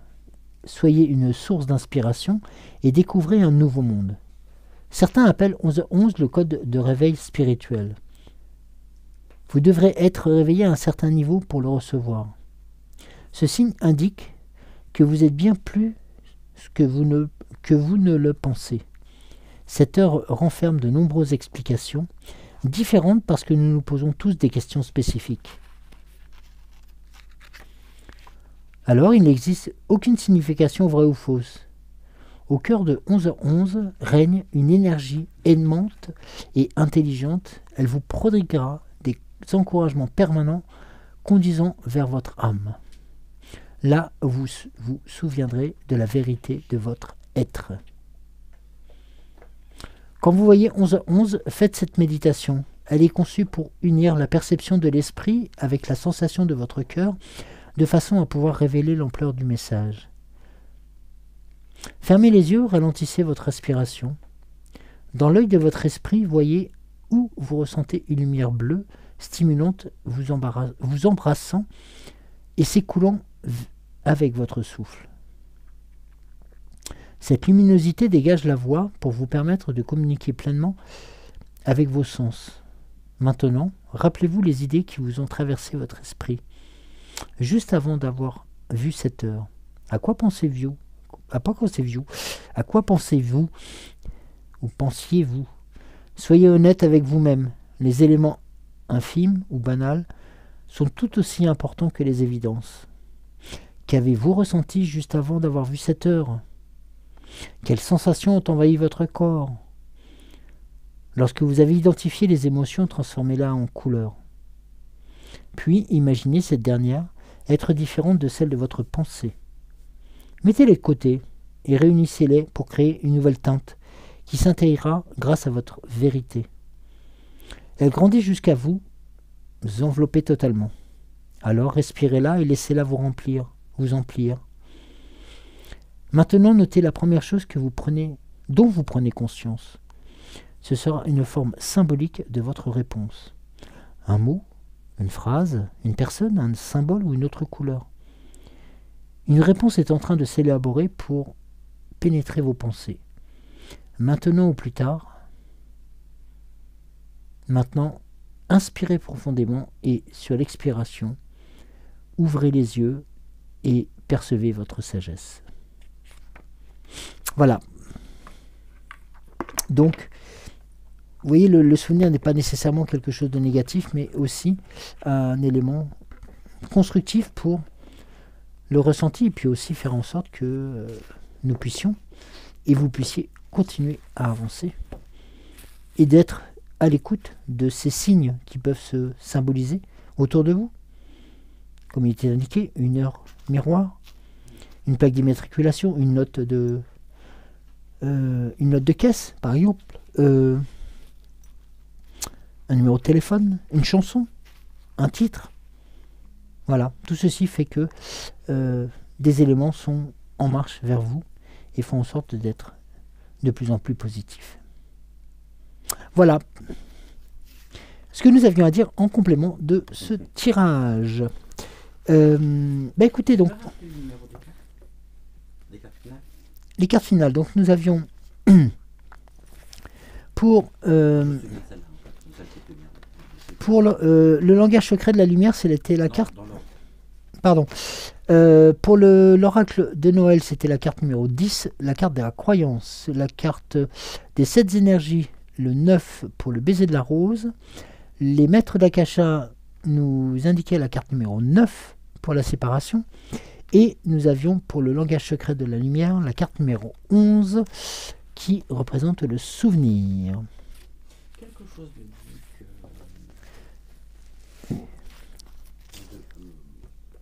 Soyez une source d'inspiration et découvrez un nouveau monde. Certains appellent 11h11 le code de réveil spirituel. Vous devrez être réveillé à un certain niveau pour le recevoir. Ce signe indique que vous êtes bien plus que vous ne le pensez. Cette heure renferme de nombreuses explications, différentes parce que nous nous posons tous des questions spécifiques. Alors, il n'existe aucune signification vraie ou fausse. Au cœur de 11h11 règne une énergie aimante et intelligente. Elle vous prodiguera des encouragements permanents conduisant vers votre âme. Là, vous vous souviendrez de la vérité de votre être. Quand vous voyez 11h11, faites cette méditation. Elle est conçue pour unir la perception de l'esprit avec la sensation de votre cœur, de façon à pouvoir révéler l'ampleur du message. Fermez les yeux, ralentissez votre respiration. Dans l'œil de votre esprit, voyez où vous ressentez une lumière bleue, stimulante, vous embrassant et s'écoulant avec votre souffle. Cette luminosité dégage la voie pour vous permettre de communiquer pleinement avec vos sens. Maintenant, rappelez-vous les idées qui vous ont traversé votre esprit, juste avant d'avoir vu cette heure. À quoi pensez-vous? À quoi pensez-vous ou pensiez-vous? Soyez honnête avec vous-même. Les éléments infimes ou banals sont tout aussi importants que les évidences. Qu'avez-vous ressenti juste avant d'avoir vu cette heure? Quelles sensations ont envahi votre corps? Lorsque vous avez identifié les émotions, transformez-la en couleurs. Puis, imaginez cette dernière être différente de celle de votre pensée. Mettez-les de côté et réunissez-les pour créer une nouvelle teinte qui s'intégrera grâce à votre vérité. Elle grandit jusqu'à vous envelopper totalement. Alors, respirez-la et laissez-la vous emplir. Maintenant, notez la première chose dont vous prenez conscience. Ce sera une forme symbolique de votre réponse. Un mot, une phrase, une personne, un symbole ou une autre couleur. Une réponse est en train de s'élaborer pour pénétrer vos pensées. Maintenant ou plus tard, maintenant, inspirez profondément et sur l'expiration, ouvrez les yeux et percevez votre sagesse. Voilà. Donc, vous voyez, le souvenir n'est pas nécessairement quelque chose de négatif, mais aussi un élément constructif pour le ressenti, et puis aussi faire en sorte que nous puissions, et vous puissiez continuer à avancer, et d'être à l'écoute de ces signes qui peuvent se symboliser autour de vous. Comme il était indiqué, une heure miroir, une plaque d'immatriculation, une note une note de caisse, par exemple, un numéro de téléphone, une chanson, un titre. Voilà, tout ceci fait que des éléments sont en marche vers vous et font en sorte d'être de plus en plus positifs. Voilà ce que nous avions à dire en complément de ce tirage. Écoutez, donc, les cartes finales. Donc, nous avions pour le langage secret de la lumière, c'était la carte. Pardon. Pour l'oracle de Noël, c'était la carte numéro 10, la carte de la croyance, la carte des 7 énergies, le 9 pour le baiser de la rose. Les maîtres d'Akasha nous indiquaient la carte numéro 9 pour la séparation. Et nous avions pour le langage secret de la lumière la carte numéro 11 qui représente le souvenir. Quelque chose me dit que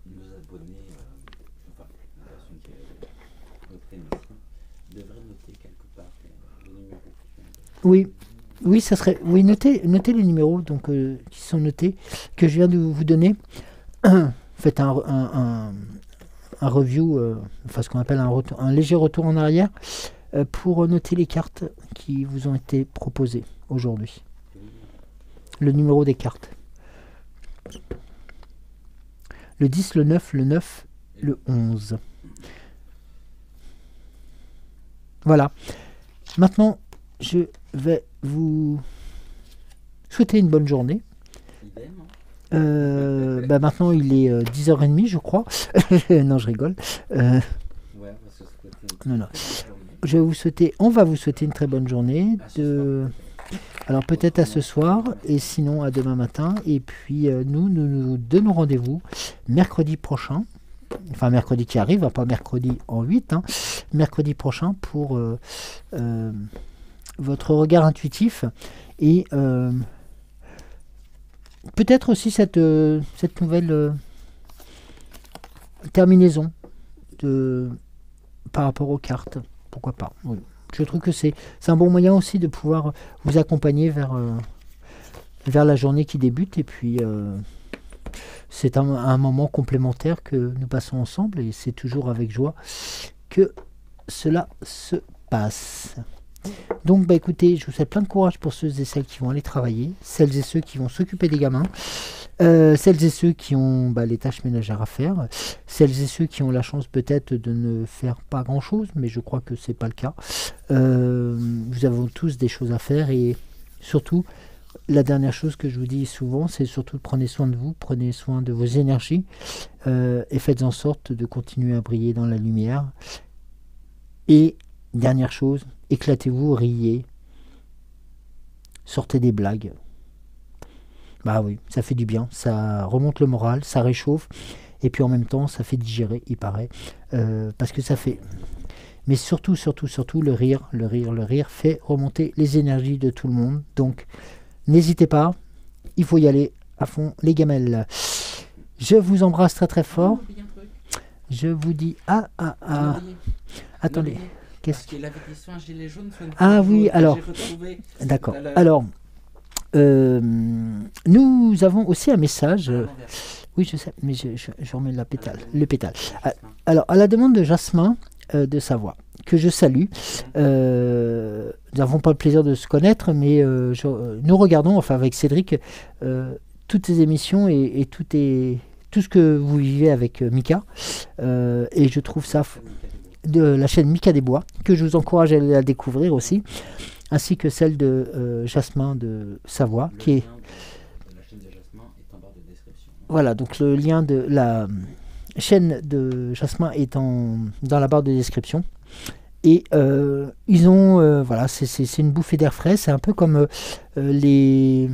nos abonnés, enfin, la personne qui est notre émission, devrait noter quelque part les numéros qui viennent de... Oui, ça serait. Oui, notez les numéros donc, qui sont notés, que je viens de vous donner. Faites un review, enfin ce qu'on appelle un léger retour en arrière, pour noter les cartes qui vous ont été proposées aujourd'hui. Le numéro des cartes. Le 10, le 9, le 11. Voilà. Maintenant, je vais vous souhaiter une bonne journée. Maintenant, il est 10h30, je crois. Non, je rigole. Non. On va vous souhaiter une très bonne journée. Alors, peut-être à ce soir, et sinon à demain matin. Et puis, nous donnons rendez-vous mercredi prochain. Enfin, mercredi qui arrive, pas mercredi en 8. Mercredi prochain pour votre regard intuitif. Et... peut-être aussi cette nouvelle terminaison par rapport aux cartes. Pourquoi pas. Oui. Je trouve que c'est un bon moyen aussi de pouvoir vous accompagner vers la journée qui débute. Et puis, c'est un moment complémentaire que nous passons ensemble. Et c'est toujours avec joie que cela se passe. Donc écoutez, je vous souhaite plein de courage pour ceux et celles qui vont aller travailler, celles et ceux qui vont s'occuper des gamins, celles et ceux qui ont les tâches ménagères à faire, celles et ceux qui ont la chance peut-être de ne faire pas grand chose, mais je crois que c'est pas le cas. Nous avons tous des choses à faire et surtout, la dernière chose que je vous dis souvent, c'est surtout de prenez soin de vous, prenez soin de vos énergies et faites en sorte de continuer à briller dans la lumière. Et dernière chose, éclatez-vous, riez, sortez des blagues. Bah oui, ça fait du bien, ça remonte le moral, ça réchauffe, et puis en même temps, ça fait digérer, il paraît, parce que ça fait... Mais surtout, le rire fait remonter les énergies de tout le monde. Donc, n'hésitez pas, il faut y aller à fond, les gamelles. Je vous embrasse très très fort. Je vous dis attendez. Parce qu'il avait dit soit un gilet jaune, soit une Ah oui, alors, d'accord. Alors, nous avons aussi un message. Oui, je sais, mais je remets le pétale. Alors, à la demande de Jasmin de Savoie, que je salue, nous n'avons pas le plaisir de se connaître, mais nous regardons, enfin avec Cédric, toutes ces émissions et tout ce que vous vivez avec Mika. Et je trouve ça... de la chaîne Mika des Bois, que je vous encourage à la découvrir aussi, ainsi que celle de Jasmin de Savoie, qui est... La chaîne de Jasmin est en barre de description. Voilà, donc le lien de la chaîne de Jasmin est dans la barre de description. Et ils ont... voilà, c'est une bouffée d'air frais, c'est un peu comme les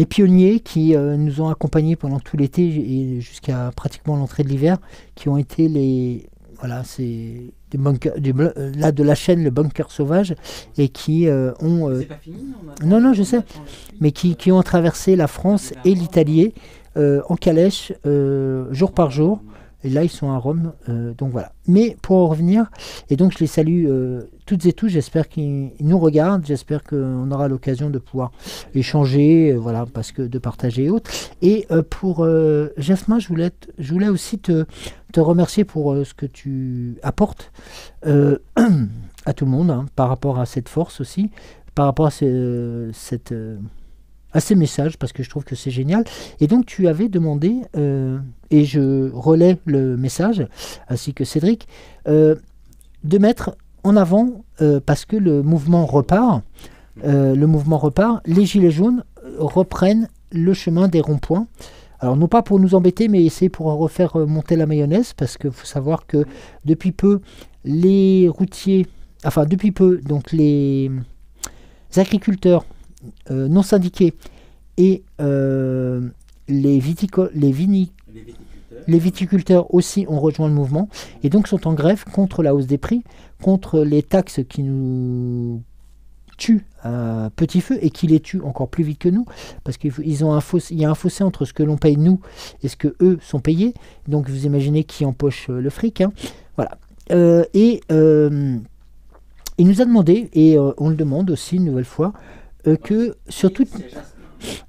pionniers qui nous ont accompagnés pendant tout l'été et jusqu'à pratiquement l'entrée de l'hiver, qui ont été c'est des bunkers, de la chaîne Le Bunker Sauvage, et qui ont... C'est pas fini, non, je sais, mais qui ont traversé la France et l'Italie en calèche, jour par jour, Et là, ils sont à Rome. Donc voilà. Mais pour en revenir, et donc je les salue toutes et tous. J'espère qu'ils nous regardent. J'espère qu'on aura l'occasion de pouvoir échanger, voilà, parce que de partager et autres. Et pour Jasmin, je voulais aussi te remercier pour ce que tu apportes à tout le monde, hein, par rapport à cette force aussi, par rapport à à ces messages, parce que je trouve que c'est génial. Et donc tu avais demandé, et je relais le message, ainsi que Cédric, de mettre en avant, parce que le mouvement repart, les Gilets jaunes reprennent le chemin des ronds-points. Alors non pas pour nous embêter, mais essayer pour refaire monter la mayonnaise, parce qu'il faut savoir que depuis peu, les routiers, donc les agriculteurs non syndiqués et les viticulteurs aussi ont rejoint le mouvement et donc sont en grève contre la hausse des prix, contre les taxes qui nous tuent à petit feu et qui les tuent encore plus vite que nous, parce qu'il y a un fossé entre ce que l'on paye nous et ce que eux sont payés. Donc vous imaginez qui empoche le fric, hein. Voilà. Il nous a demandé, et on le demande aussi une nouvelle fois, que surtout,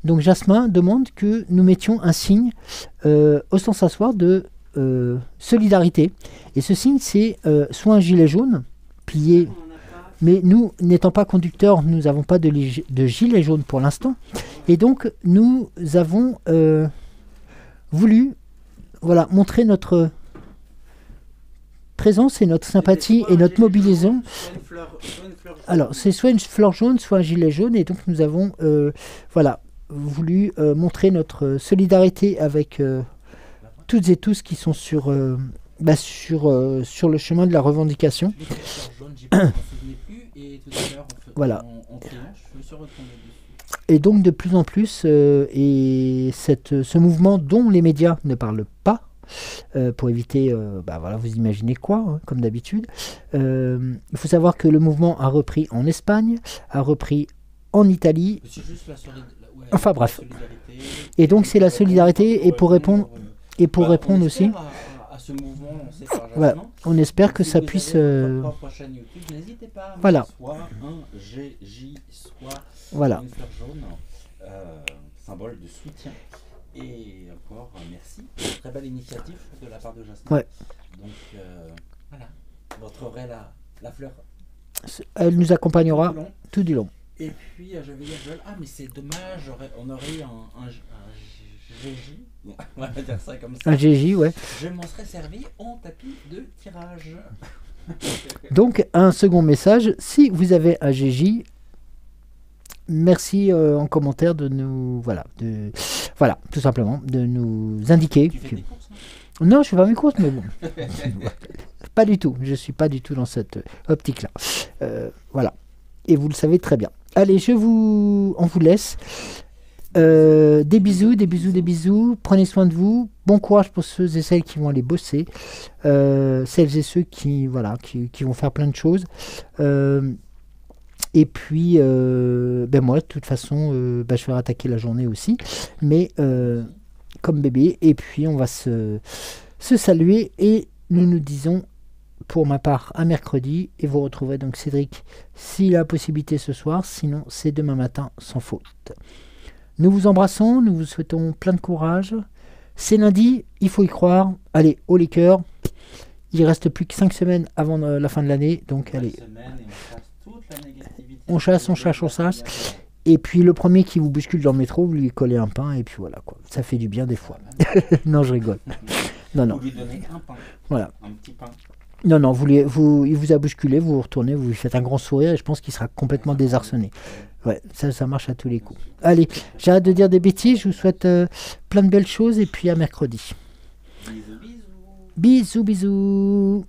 donc Jasmin demande que nous mettions un signe ostentatoire de solidarité. Et ce signe, c'est soit un gilet jaune plié, mais nous, n'étant pas conducteurs, nous n'avons pas de gilet jaune pour l'instant. Et donc, nous avons voulu, voilà, montrer notre présence et notre sympathie et notre mobilisation. Alors, c'est soit une fleur jaune, soit un gilet jaune, et donc nous avons voulu montrer notre solidarité avec toutes et tous qui sont sur le chemin de la revendication. Voilà. Et donc de plus en plus, ce mouvement dont les médias ne parlent pas, pour éviter, vous imaginez quoi, hein, comme d'habitude. Il faut savoir que le mouvement a repris en Espagne, a repris en Italie. Enfin bref. Et donc c'est la solidarité, et pour répondre aussi. À ce mouvement lancé par Jasmin, voilà, on espère que ça puisse. N'hésitez pas. Voilà. Soit un GJ, soit voilà. Une fleur jaune, symbole de soutien. Et encore merci, très belle initiative de la part de Jasmin. Ouais. Donc voilà, vous retrouverez la fleur. Elle nous accompagnera tout du long. Et puis je vais dire, mais c'est dommage, on aurait eu un GJ, on va dire ça comme ça. Un GJ, ouais. Je m'en serais servi en tapis de tirage. Donc un second message, si vous avez un GJ, merci en commentaire de nous, tout simplement, de nous indiquer. Tu fais des courses, non, je fais pas mes courses, mais bon. Pas du tout, je suis pas du tout dans cette optique-là. Voilà, et vous le savez très bien. Allez, on vous laisse. Des bisous. Prenez soin de vous. Bon courage pour ceux et celles qui vont aller bosser. Celles et ceux qui vont faire plein de choses. Et puis, moi, de toute façon, je vais attaquer la journée aussi. Mais comme bébé. Et puis, on va se saluer. Et nous disons, pour ma part, à mercredi. Et vous retrouverez donc Cédric, s'il a la possibilité ce soir. Sinon, c'est demain matin, sans faute. Nous vous embrassons, nous vous souhaitons plein de courage. C'est lundi, il faut y croire. Allez, haut les cœurs. Il reste plus que 5 semaines avant la fin de l'année. Donc allez. On chasse. Et puis le premier qui vous bouscule dans le métro, vous lui collez un pain. Et puis voilà, quoi. Ça fait du bien des fois. Non, je rigole. Non. Vous lui donnez un pain. Voilà. Un petit pain. Non, il vous a bousculé, vous retournez, vous lui faites un grand sourire et je pense qu'il sera complètement désarçonné. Ouais, ça marche à tous les coups. Allez, j'arrête de dire des bêtises, je vous souhaite plein de belles choses et puis à mercredi. Bisous. Bisous.